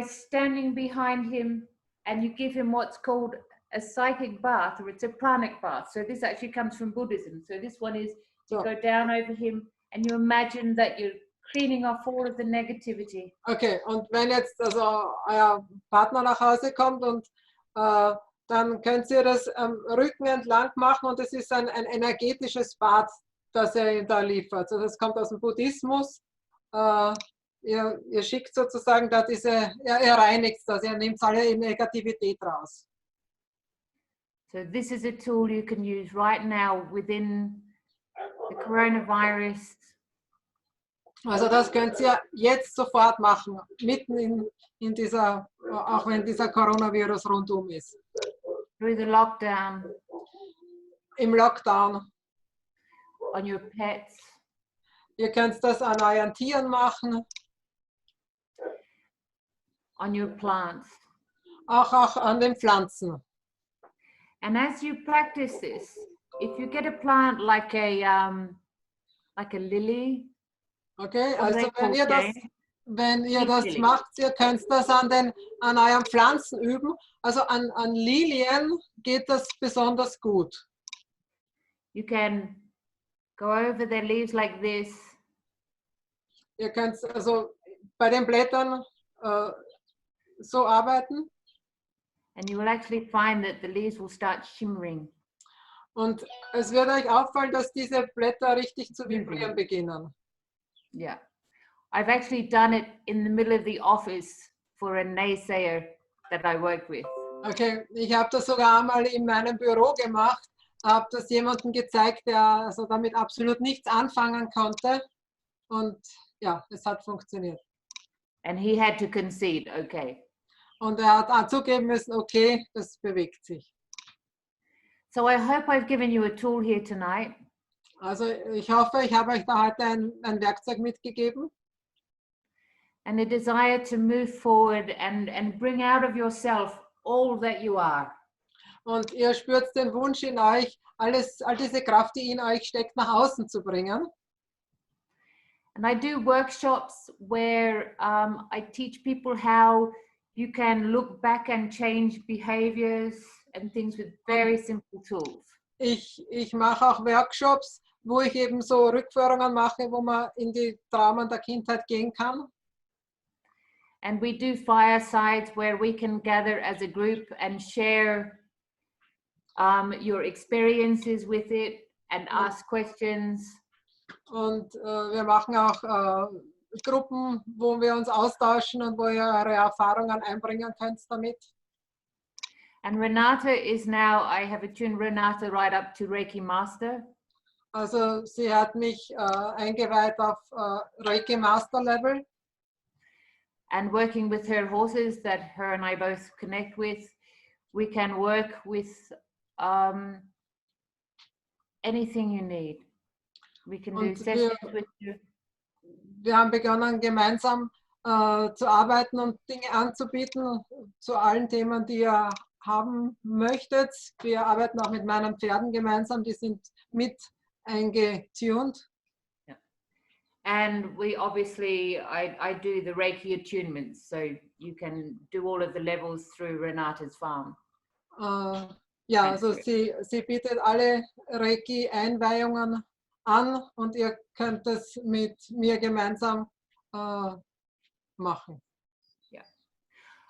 standing behind him and you give him what's called a psychic bath, or it's a pranic bath. So this actually comes from Buddhism. So this one is you go down over him and you imagine that you're cleaning off all of the negativity. okay, und wenn jetzt also euer Partner nach Hause kommt und dann könnt ihr das am Rücken entlang machen und es ist ein energetisches Bad, das er da liefert. Also das kommt aus dem Buddhismus. Ihr schickt sozusagen da ihr reinigt das, ihr nehmt alle Negativität raus. So this is a tool you can use right now within the coronavirus. Also das könnt ihr jetzt sofort machen, mitten in dieser, auch wenn dieser Coronavirus rundum ist. Through the lockdown. Im Lockdown. On your pets. Ihr könnt das an euren Tieren machen. On your plants. Auch an den Pflanzen. And as you practice this, if you get a plant like a lily. Okay, also wenn ihr das macht, ihr könnt das an euren Pflanzen üben. Also an Lilien geht das besonders gut. You can go over their leaves like this. Ihr könnt also bei den Blättern so arbeiten. And you will actually find that the leaves will start shimmering. Und es wird euch auffallen, dass diese Blätter richtig zu vibrieren beginnen. Yeah. I've actually done it in the middle of the office for a naysayer that I work with. Okay, ich habe das sogar einmal in meinem Büro gemacht, habe das jemandem gezeigt, der also damit absolut nichts anfangen konnte. Und ja, es hat funktioniert. And he had to concede, okay. Und er hat zugeben müssen, okay, das bewegt sich. So I hope I've given you a tool here tonight. Also ich hoffe, ich habe euch da heute ein Werkzeug mitgegeben. and a desire to move forward and bring out of yourself all that you are. Und ihr spürt den Wunsch in euch, all diese Kraft, die in euch steckt, nach außen zu bringen. And I do workshops where I teach people how you can look back and change behaviors and things with very simple tools. Ich mache auch Workshops, wo ich eben so Rückführungen mache, wo man in die Traumen der Kindheit gehen kann. And we do firesides where we can gather as a group and share your experiences with it and ask questions. Und wir machen auch Gruppen, wo wir uns austauschen und wo ihr eure Erfahrungen einbringen könnt damit. And Renate is now, I have attuned Renate right up to Reiki Master. Also sie hat mich eingeweiht auf Reiki Master Level. And working with her horses that her and I both connect with, we can work with anything you need. We can do sessions with you. Wir haben begonnen, gemeinsam zu arbeiten und Dinge anzubieten zu allen Themen, die ihr haben möchtet. Wir arbeiten auch mit meinen Pferden gemeinsam, die sind mit eingetuned. Yeah. And we obviously, I do the Reiki attunements, so you can do all of the levels through Renate's farm. Ja, also sie bietet alle Reiki-Einweihungen an und ihr könnt es mit mir gemeinsam machen. Yeah.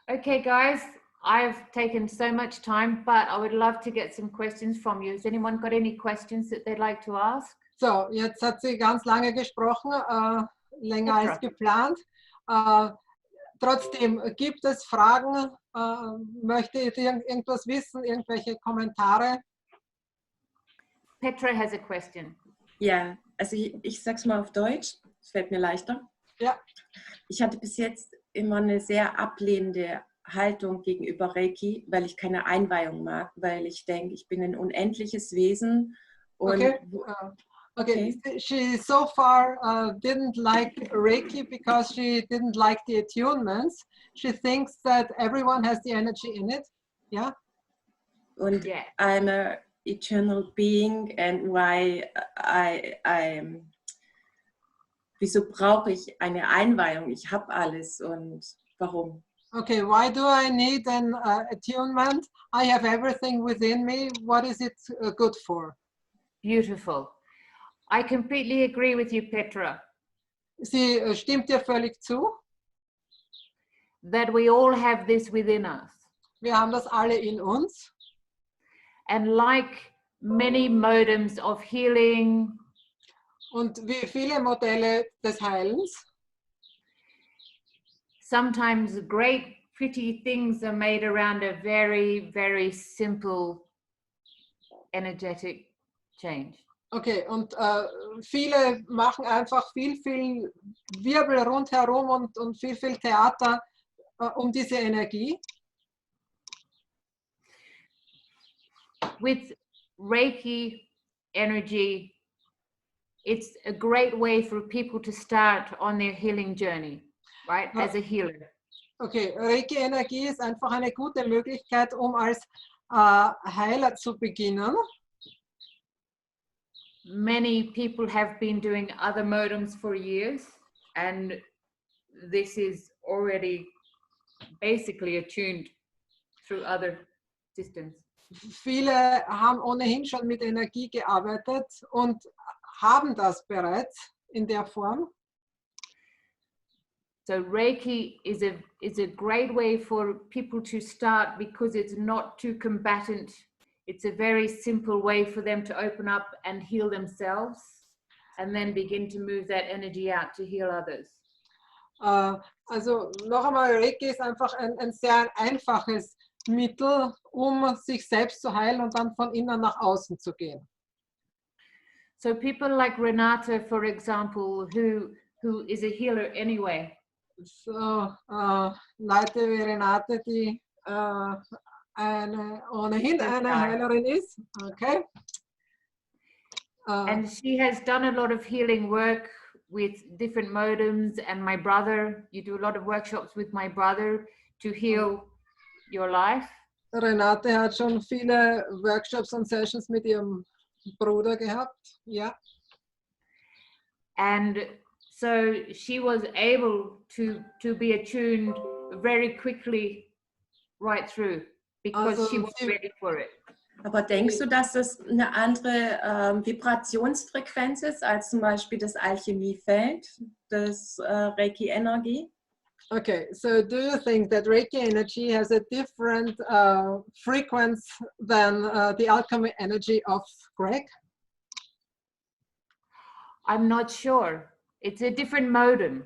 Okay, guys, I've taken so much time, but I would love to get some questions from you. Has anyone got any questions that they'd like to ask? So, jetzt hat sie ganz lange gesprochen, länger als geplant. Trotzdem, gibt es Fragen? Möchtet ihr irgendwas wissen? Irgendwelche Kommentare? Petra has a question. Ja, also ich sag's mal auf Deutsch, es fällt mir leichter. Ja. Ich hatte bis jetzt immer eine sehr ablehnende Haltung gegenüber Reiki, weil ich keine Einweihung mag, weil ich denke, ich bin ein unendliches Wesen. Und okay. She so far didn't like Reiki because she didn't like the attunements. She thinks that everyone has the energy in it. Yeah. Und I'm a eternal being and wieso brauche ich eine Einweihung? Ich habe alles und warum? Okay, why do I need an attunement? I have everything within me. What is it good for? Beautiful. I completely agree with you, Petra. Sie stimmt dir völlig zu. That we all have this within us. Wir haben das alle in uns. And like many modems of healing, und wie viele Modelle des Heilens, sometimes great pretty things are made around a very, very simple energetic change. Okay, und viele machen einfach viel Wirbel rundherum und viel Theater um diese Energie. With Reiki Energie, it's a great way for people to start on their healing journey, right? As a healer. Okay, Reiki Energie ist einfach eine gute Möglichkeit, um als Heiler zu beginnen. Many people have been doing other modems for years, and this is already basically attuned through other systems. Viele haben ohnehin schon mit Energie gearbeitet und haben das bereits in der Form. So Reiki is a great way for people to start because it's not too combatant. It's a very simple way for them to open up and heal themselves and then begin to move that energy out to heal others. Also noch einmal, Reiki ist einfach ein sehr einfaches Mittel, um sich selbst zu heilen und dann von innen nach außen zu gehen. So people like Renate, for example, who is a healer anyway. So Leute wie Renate, die ohnehin eine Heilerin ist. Okay. And she has done a lot of healing work with different modems, and my brother, you do a lot of workshops with my brother to heal your life. Renate hat schon viele Workshops und Sessions mit ihrem Bruder gehabt. Ja. And so she was able to be attuned very quickly right through because Also she was ready for it. Aber denkst du, dass das eine andere Vibrationsfrequenz ist als zum Beispiel das Alchemiefeld, das Reiki Energie? Okay, so do you think that Reiki Energy has a different frequency than the alchemy energy of Greg? I'm not sure. It's a different modem.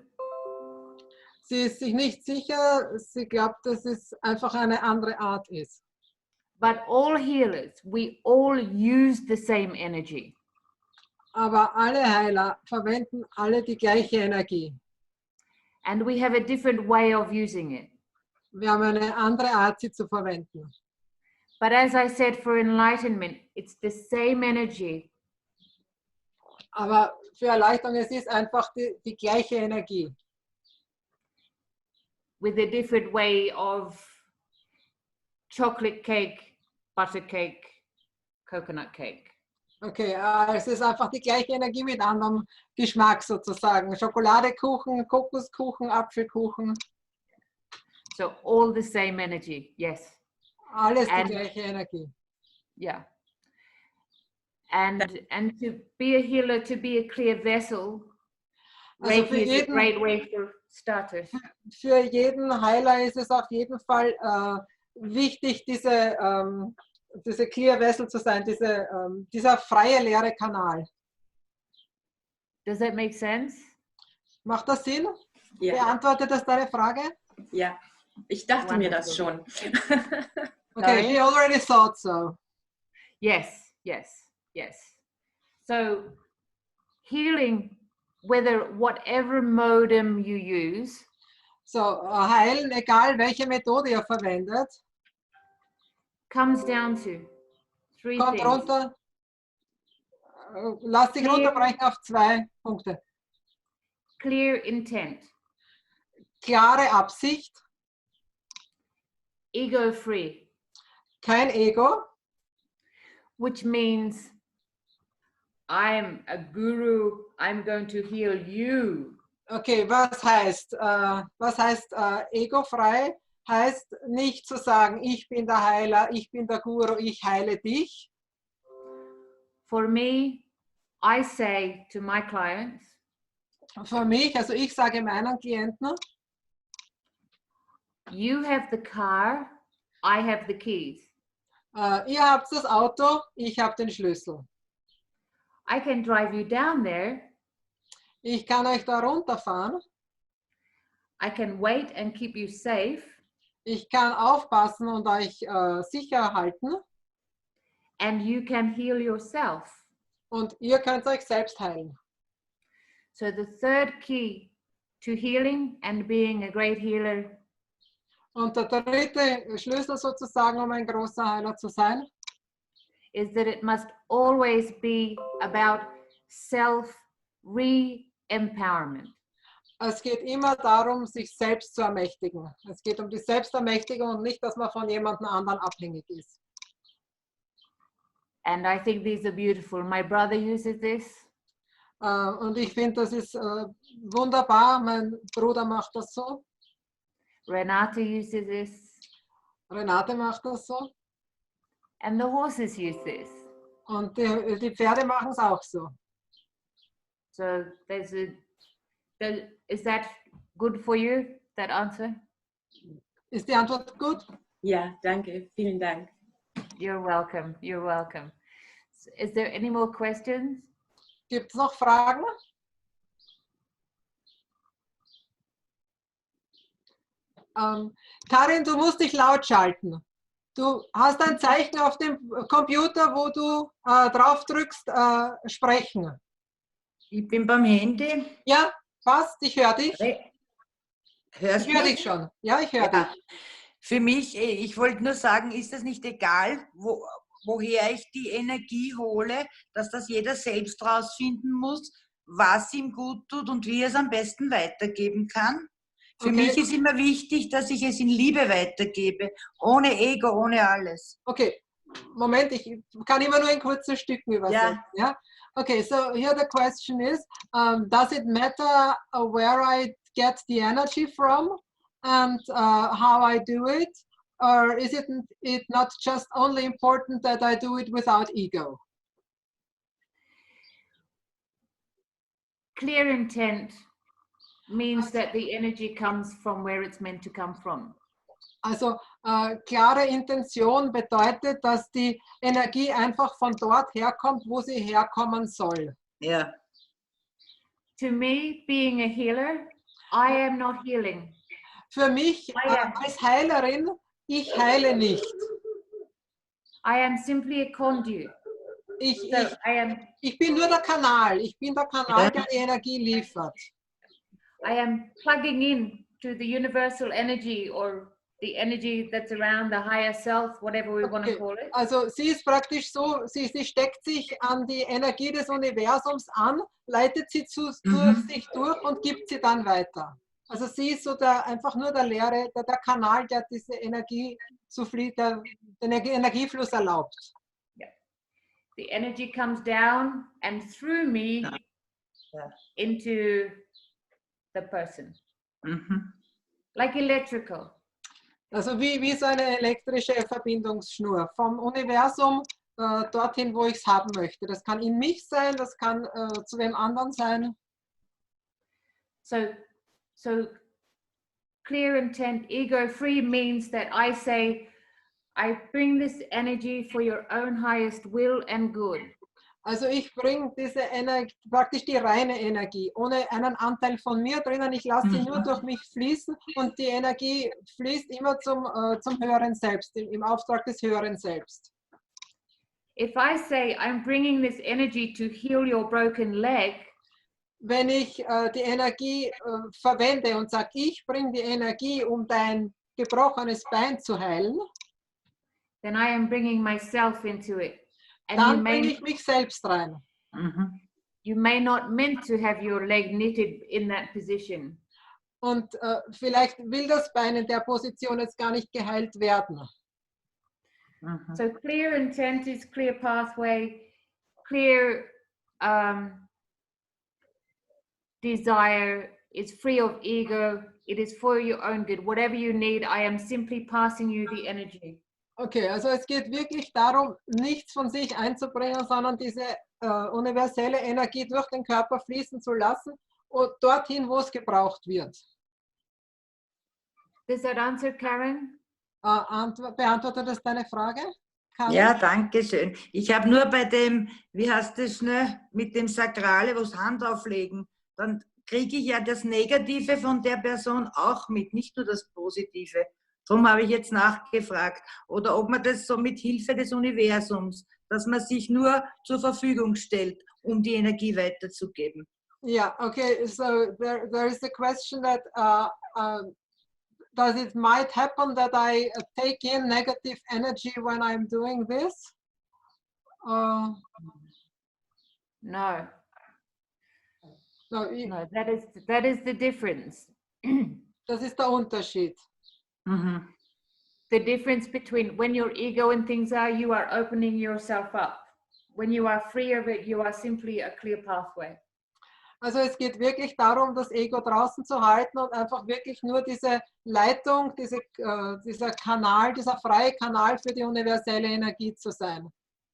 Sie ist sich nicht sicher, sie glaubt, dass es einfach eine andere Art ist. But all healers, we all use the same energy. Aber alle Heiler verwenden alle die gleiche Energie. And we have a different way of using it. Wir haben eine andere Art, sie zu verwenden. But as I said, for enlightenment, it's the same energy. Aber für Erleichterung, es ist einfach die gleiche Energie. With a different way of chocolate cake, butter cake, coconut cake. Okay, es ist einfach die gleiche Energie mit anderem Geschmack sozusagen. Schokoladekuchen, Kokoskuchen, Apfelkuchen. So all the same energy, yes. Alles die gleiche Energie. Yeah. And to be a healer, to be a clear vessel, Also Reiki is a great way for starters. Für jeden Heiler ist es auf jeden Fall wichtig, diese Clear Vessel zu sein, dieser freie, leere Kanal. Does that make sense? Macht das Sinn? Ja. Beantwortet das deine Frage? Ja, ich dachte mir das schon. Okay, he already thought so. Yes, yes, yes. So healing, whatever modem you use. So, heilen, egal welche Methode ihr verwendet. Comes down to three Kommt things. runter. Lass dich runterbrechen auf 2 Punkte. Clear intent. Klare Absicht. Ego-free. Kein Ego. Which means I'm a guru, I'm going to heal you. Okay, was heißt egofrei? Heißt nicht zu sagen, ich bin der Heiler, ich bin der Guru, ich heile dich. For me, I say to my clients, Für mich, also ich sage meinen Klienten, you have the car, I have the keys. Ihr habt das Auto, ich habe den Schlüssel. I can drive you down there. Ich kann euch da runterfahren. I can wait and keep you safe. Ich kann aufpassen und euch sicher halten. And you can heal yourself. Und ihr könnt euch selbst heilen. So the third key to healing and being a great healer Und der dritte Schlüssel sozusagen, um ein großer Heiler zu sein, is that it must always be about self-re-empowerment. es geht immer darum, sich selbst zu ermächtigen. Es geht um die Selbstermächtigung und nicht, dass man von jemandem anderen abhängig ist. And I think these are beautiful. My brother uses this. Und ich finde, das ist wunderbar. Mein Bruder macht das so. Renate uses this. Renate macht das so. And the horses use this. Und die Pferde machen es auch so. So is that good for you, that answer? Ist die Antwort gut? Ja, danke. Vielen Dank. You're welcome. You're welcome. Is there any more questions? Gibt es noch Fragen? Karin, du musst dich laut schalten. Du hast ein Zeichen auf dem Computer, wo du drauf drückst, sprechen. Ich bin beim Handy. Ja, passt, ich höre dich. Hörst Ich höre du dich schon. Ja, ich höre dich. Für mich, ich wollte nur sagen, ist das nicht egal, woher ich die Energie hole, dass das jeder selbst rausfinden muss, was ihm gut tut und wie er es am besten weitergeben kann. Für Okay. mich ist immer wichtig, dass ich es in Liebe weitergebe, ohne Ego, ohne alles. Okay, Moment, ich kann immer nur in kurzen Stücken übersetzen. Ja. Okay, so here the question is, does it matter where I get the energy from and how I do it? Or is it not just only important that I do it without ego? Clear intent means that the energy comes from where it's meant to come from. Also klare Intention bedeutet, dass die Energie einfach von dort herkommt, wo sie herkommen soll. Ja. To me, being a healer, I am not healing. Für mich als Heilerin, ich heile nicht. I am simply a conduit. Ich bin nur der Kanal. Ich bin der Kanal, der die Energie liefert. I am plugging in to the universal energy or the energy that's around the higher self, whatever we want to call it. Also sie ist praktisch so, sie steckt sich an die Energie des Universums an, leitet sie durch sich durch und gibt sie dann weiter. Also sie ist so einfach nur der Kanal, der diese Energie den Energiefluss erlaubt. Yeah. The energy comes down and through me into the person. Like electrical. Also wie so eine elektrische Verbindungsschnur vom Universum dorthin, wo ich es haben möchte. Das kann in mich sein, das kann zu wem anderen sein. So clear intent, ego-free means that I say, I bring this energy for your own highest will and good. Also ich bringe diese Energie, praktisch die reine Energie, ohne einen Anteil von mir drinnen. Ich lasse sie nur durch mich fließen und die Energie fließt immer zum höheren Selbst, im Auftrag des höheren Selbst. If I say, I'm bringing this energy to heal your broken leg, wenn ich die Energie verwende und sage, ich bringe die Energie, um dein gebrochenes Bein zu heilen, then I am bringing myself into it. And dann bringe ich mich selbst rein. You may not meant to have your leg knitted in that position. Und vielleicht will das Bein in der Position jetzt gar nicht geheilt werden. So clear intent is clear pathway, clear desire is free of ego, it is for your own good. Whatever you need, I am simply passing you the energy. Okay, also es geht wirklich darum, nichts von sich einzubringen, sondern diese universelle Energie durch den Körper fließen zu lassen und dorthin, wo es gebraucht wird. Does that answer, Karen? Beantwortet das deine Frage? Karen? Ja, danke schön. Ich habe nur bei dem, wie heißt das schnell, mit dem Sakrale, wo es Hand auflegen, dann kriege ich ja das Negative von der Person auch mit, nicht nur das Positive. Darum habe ich jetzt nachgefragt. Oder ob man das so mit Hilfe des Universums, dass man sich nur zur Verfügung stellt, um die Energie weiterzugeben. Yeah, okay, so there is a question that does it might happen that I take in negative energy when I'm doing this? No. No, No, that is the difference. das ist der Unterschied. The difference between when your ego and things are, you are opening yourself up. When you are free of it, you are simply a clear pathway. Also es geht wirklich darum, das Ego draußen zu halten und einfach wirklich nur diese Leitung, dieser Kanal, dieser freie Kanal für die universelle Energie zu sein.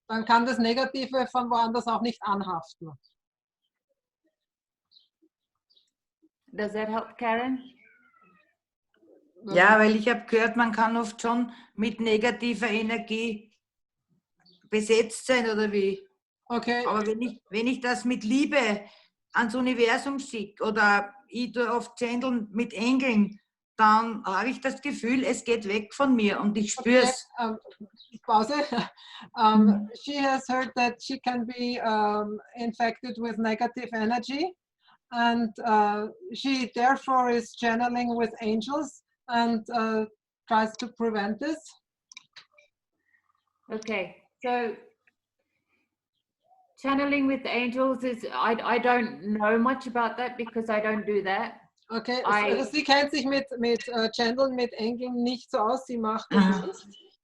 Dann kann das Negative von woanders auch nicht anhaften. Does that help, Karen? Ja, weil ich habe gehört, man kann oft schon mit negativer Energie besetzt sein, oder wie? Okay. Aber wenn ich das mit Liebe ans Universum schicke oder ich tue oft Channeln mit Engeln, dann habe ich das Gefühl, es geht weg von mir und ich spüre es. Okay, Pause. She has heard that she can be infected with negative energy and she therefore is channeling with angels and tries to prevent this. Okay, so Channeling with angels is, I don't know much about that because I don't do that. Okay, also sie kennt sich mit Channeln, mit Engeln nicht so aus, sie macht das nicht.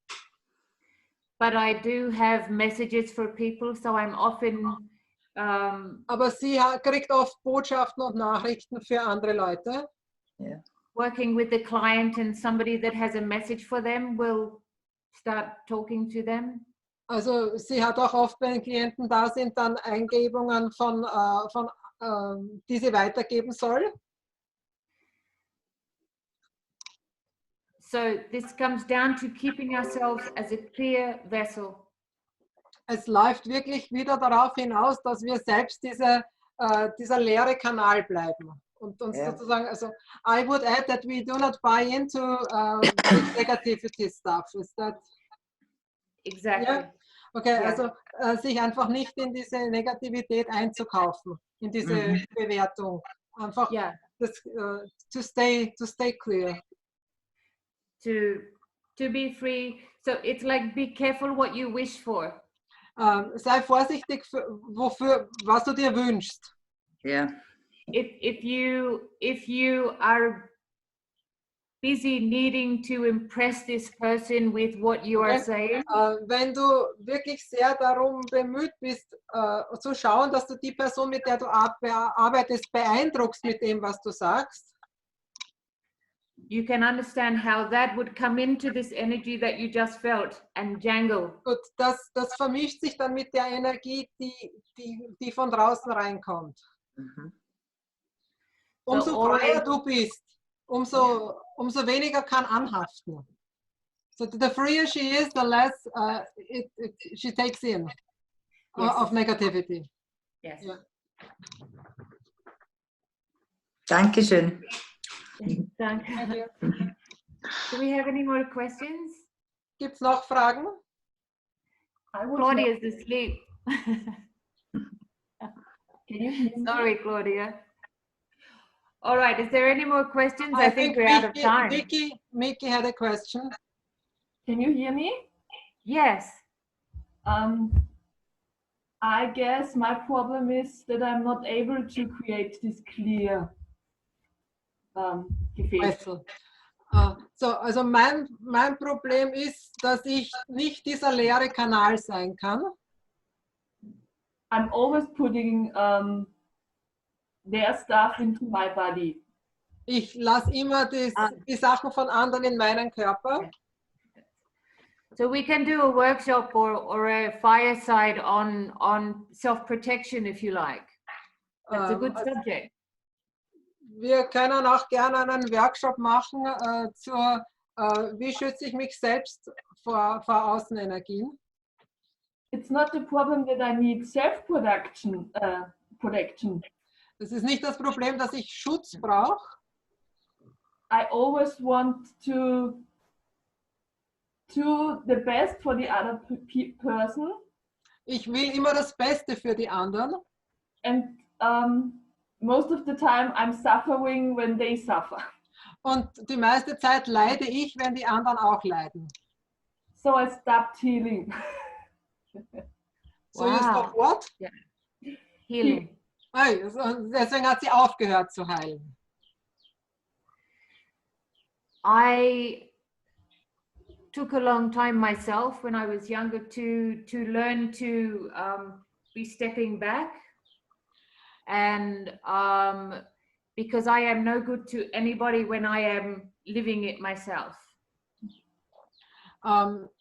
But I do have messages for people, so I'm often aber sie kriegt oft Botschaften und Nachrichten für andere Leute. Yeah. Working with the client, and somebody that has a message for them will start talking to them. Also sie hat auch oft, wenn Klienten da sind, dann Eingebungen die sie weitergeben soll. So this comes down to keeping ourselves as a clear vessel. Es läuft wirklich wieder darauf hinaus, dass wir selbst dieser leere Kanal bleiben. Und uns sozusagen, also I would add that we do not buy into negativity stuff. Is that? Exactly. Yeah? Okay, Yeah. also sich einfach nicht in diese Negativität einzukaufen, in diese Bewertung. Einfach to stay clear. To be free. So it's like, be careful what you wish for. Sei vorsichtig, was du dir wünschst. Yeah. If you are busy needing to impress this person with what you are saying, wenn du wirklich sehr darum bemüht bist, zu schauen, dass du die Person, mit der du arbeitest, beeindruckst mit dem, was du sagst, you can understand how that would come into this energy that you just felt and jangle. gut, das vermischt sich dann mit der Energie, die von draußen reinkommt. Umso freier du bist, umso weniger kann anhaften. So the freer she is, the less she takes in of negativity. Yes. Yeah. Dankeschön. Danke. Do we have any more questions? Gibt's noch Fragen? Claudia is asleep. Sorry, Claudia. All right, is there any more questions? I think we're out of time. Mickey had a question. Can you hear me? Yes. I guess my problem is that I'm not able to create this clear Gefäß. Also mein Problem ist, dass ich nicht dieser leere Kanal sein kann. I'm always putting their stuff into my body. Ich lasse immer die Sachen von anderen in meinen Körper. So we can do a workshop or a fireside on self-protection if you like. That's a good subject. Wir können auch gerne einen Workshop machen wie schütze ich mich selbst vor Außenenergien. It's not the problem that I need self-protection. Es ist nicht das Problem, dass ich Schutz brauche. I always want to do the best for the other person. Ich will immer das Beste für die anderen. And most of the time I'm suffering when they suffer. Und die meiste Zeit leide ich, wenn die anderen auch leiden. So I stopped healing. So you stop what? Yeah. Healing. Deswegen hat sie aufgehört zu heilen. I took a long time myself when I was younger to learn to be stepping back, and because I am no good to anybody when I am living it myself.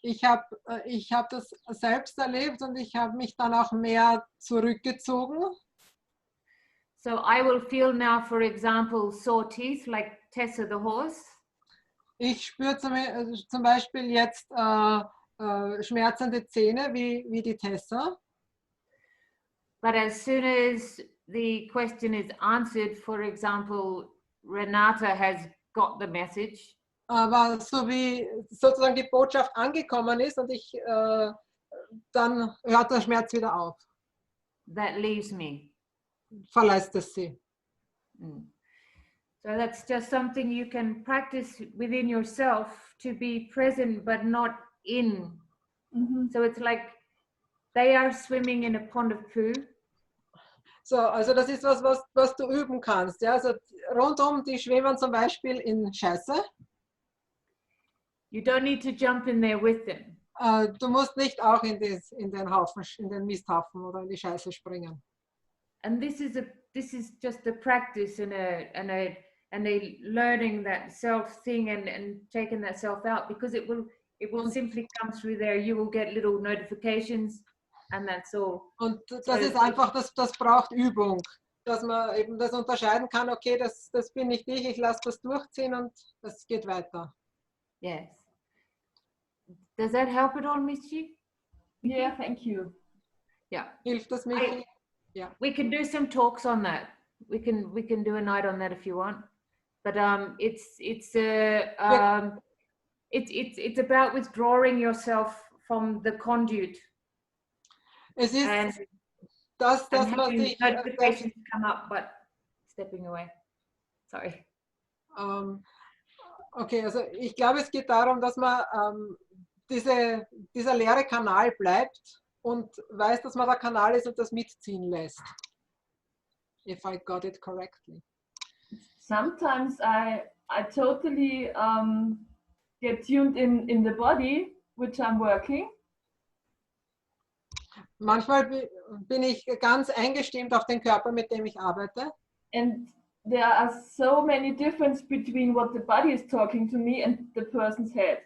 Ich hab das selbst erlebt und ich habe mich dann auch mehr zurückgezogen. So I will feel now, for example, sore teeth like Tessa the horse. Ich spüre zum Beispiel jetzt schmerzende Zähne wie die Tessa. But as soon as the question is answered, for example, Renate has got the message. Aber so wie sozusagen die Botschaft angekommen ist und dann hört der Schmerz wieder auf. That leaves me. Verlässt es sie. So that's just something you can practice within yourself, to be present but not in. So it's like they are swimming in a pond of poo. So, also das ist was du üben kannst. Ja? Also rundum, die schwimmen zum Beispiel in Scheiße. You don't need to jump in there with them. Du musst nicht auch in den Haufen, in den Misthaufen oder in die Scheiße springen. And this is just a practice and a learning that self thing and taking that self out, because it will simply come through there. You will get little notifications and that's all. Und das ist einfach, das braucht Übung, dass man eben das unterscheiden kann, okay, das bin nicht ich lasse das durchziehen und das geht weiter. Yes. Does that help at all, Michi? Yeah, thank you. Yeah. Hilft das, Michi? Ja. We can do some talks on that. We can do a night on that if you want. But it's about withdrawing yourself from the conduit. Es ist and das, dass man having sich notifications come up, but stepping away. Sorry. Okay, also ich glaube, es geht darum, dass man dieser leere Kanal bleibt und weiß, dass man der Kanal ist und das mitziehen lässt. If I got it correctly. Sometimes I totally get tuned in the body, which I'm working. Manchmal bin ich ganz eingestimmt auf den Körper, mit dem ich arbeite. And there are so many differences between what the body is talking to me and the person's head.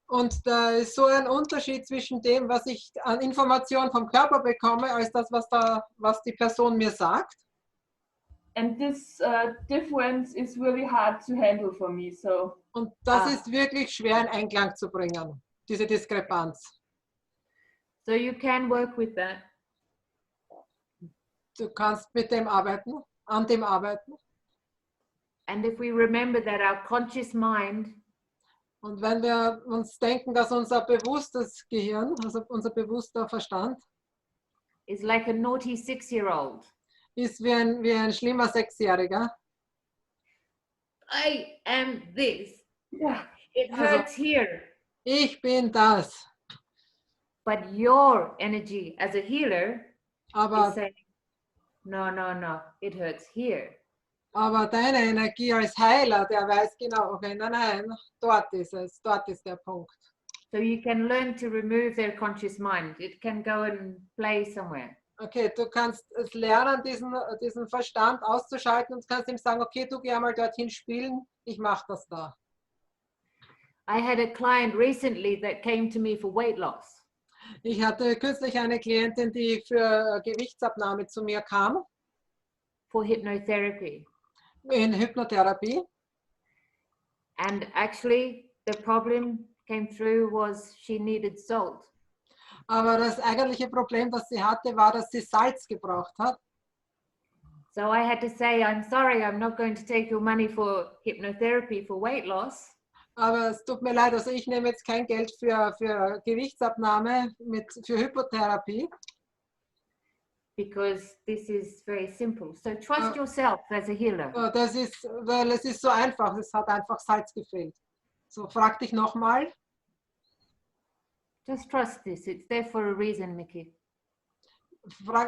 Und da ist so ein Unterschied zwischen dem, was ich an Informationen vom Körper bekomme, als das, was die Person mir sagt. And this difference is really hard to handle for me. So. Und das ist wirklich schwer in Einklang zu bringen, diese Diskrepanz. So you can work with that. Du kannst mit dem arbeiten, an dem arbeiten. And if we remember that our conscious mind Und wenn wir uns denken, dass unser bewusstes Gehirn, also unser bewusster Verstand, is like a naughty 6-year-old. ist wie ein schlimmer Sechsjähriger. I am this. Yeah. It hurts here. Ich bin das. But your energy as a healer Aber is saying, no, it hurts here. Aber deine Energie als Heiler, der weiß genau, okay, nein, dort ist es, dort ist der Punkt. So you can learn to remove their conscious mind. It can go and play somewhere. Okay, du kannst es lernen, diesen Verstand auszuschalten und kannst ihm sagen, okay, du geh einmal dorthin spielen, ich mache das da. I had a client recently that came to me for weight loss. Ich hatte kürzlich eine Klientin, die für Gewichtsabnahme zu mir kam. For hypnotherapy. In Hypnotherapie. And actually the problem came through was she needed salt. Aber das eigentliche Problem, das sie hatte, war, dass sie Salz gebraucht hat. So I had to say, I'm sorry, I'm not going to take your money for hypnotherapy for weight loss. Aber es tut mir leid, also ich nehme jetzt kein Geld für Gewichtsabnahme, für Hypnotherapie. Because this is very simple. So trust yourself as a healer. Das ist, weil es ist so einfach, es hat einfach Salz gefehlt. So, frag dich nochmal. Just trust this. It's there for a reason, Mickey.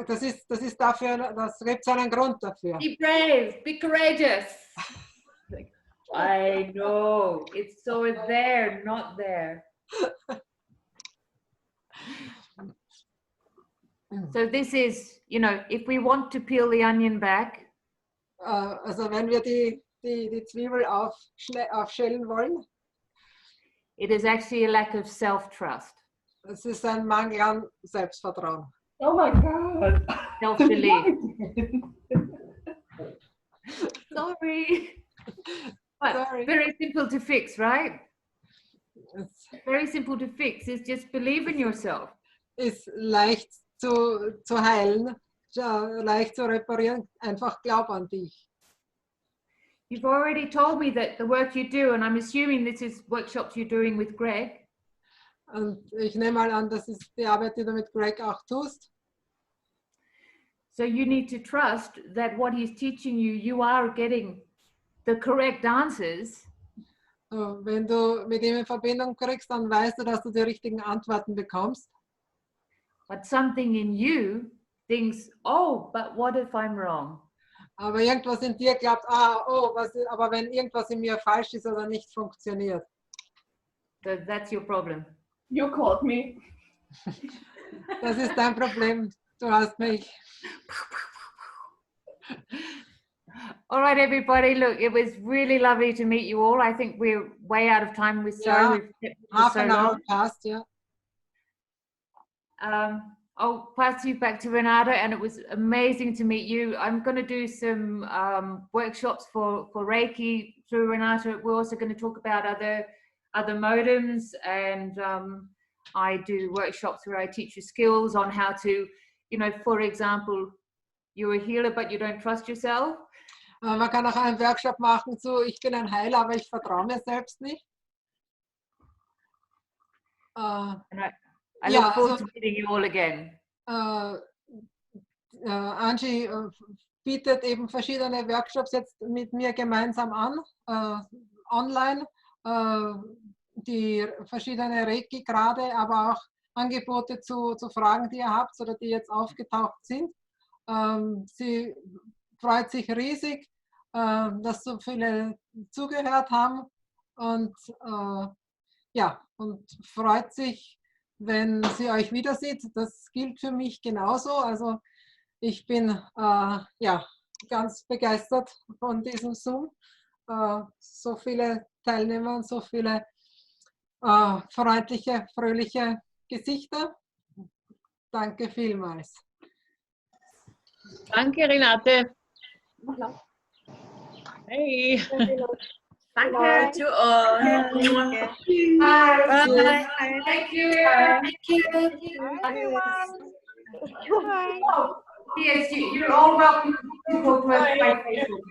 Das ist dafür, das gibt es einen Grund dafür. Be brave, be courageous. I know, it's so there, not there. So this is, you know, if we want to peel the onion back. Also wenn wir die Zwiebel aufschälen wollen. It is actually a lack of self-trust. Es ist ein Mangel an Selbstvertrauen. Oh my God. Self-belief. Sorry. But Sorry. very simple to fix, right? Very simple to fix. Is just believe in yourself. Ist leicht zu heilen, leicht zu reparieren. Einfach glaub an dich. You've already told me that the work you do, and I'm assuming this is workshops you're doing with Greg. Und ich nehme mal an, das ist die Arbeit, die du mit Greg auch tust. So you need to trust that what he's teaching you, you are getting the correct answers. So, wenn du mit ihm in Verbindung kriegst, dann weißt du, dass du die richtigen Antworten bekommst. but something in you thinks, oh, but what if I'm wrong? Aber irgendwas in dir glaubt, oh, aber wenn irgendwas in mir falsch ist oder nicht funktioniert. So that's your problem. You caught me. Das ist dein Problem. Du hast mich. All right, everybody. Look, it was really lovely to meet you all. I think we're way out of time. We're sorry. Yeah, We've kept it half so an hour long. passed, yeah. I'll pass you back to Renate, and it was amazing to meet you. I'm going to do some workshops for Reiki through Renate. We're also going to talk about other modems, and I do workshops where I teach you skills on how to, you know, for example, you're a healer, but you don't trust yourself. Man kann auch einen Workshop machen zu, ich bin ein Heiler, aber ich vertraue mir selbst nicht. I look forward to meeting you all again. Anjii bietet eben verschiedene Workshops jetzt mit mir gemeinsam an, online, die verschiedene Reiki-Grade, aber auch Angebote zu Fragen, die ihr habt oder die jetzt aufgetaucht sind. Sie freut sich riesig, dass so viele zugehört haben und und freut sich, wenn sie euch wieder sieht. Das gilt für mich genauso. Also ich bin ganz begeistert von diesem Zoom. So viele Teilnehmer und so viele freundliche, fröhliche Gesichter. Danke vielmals. Danke, Renate. Hey. Danke to all. Bye. Bye. Thank you. Oh, yes, you're all welcome to go to my Facebook.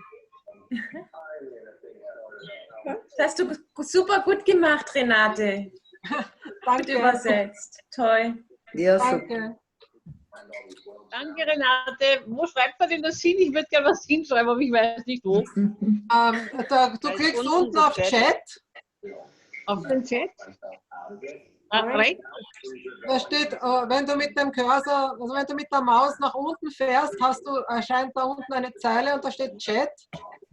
Das hast du super gut gemacht, Renate. Gut übersetzt. Toll. Ja, super. Danke. Danke, Renate. Wo schreibt man denn das hin? Ich würde gerne was hinschreiben, aber ich weiß nicht wo. Du klickst unten auf Chat. Auf den Chat? Recht? Da steht, wenn du mit dem Cursor, also wenn du mit der Maus nach unten fährst, erscheint da unten eine Zeile und da steht Chat.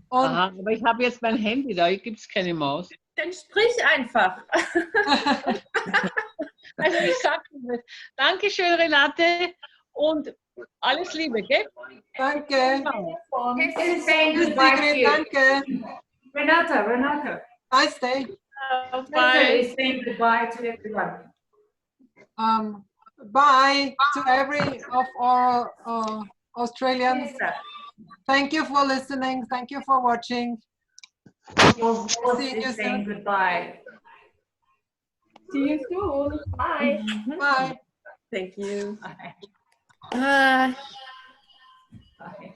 Und Aha, aber ich habe jetzt mein Handy da, hier gibt es keine Maus. Dann sprich einfach. Also ich sage nicht. Dankeschön, Renate, und alles Liebe, gell? Danke. It's saying goodbye to you. Danke. Renate. Nice day. Bye. Is saying goodbye to everyone. Bye to every of our Australians. Thank you for listening. Thank you for watching. Your voice is saying goodbye. See you soon. Bye. Bye. Thank you. Bye. Bye. Bye.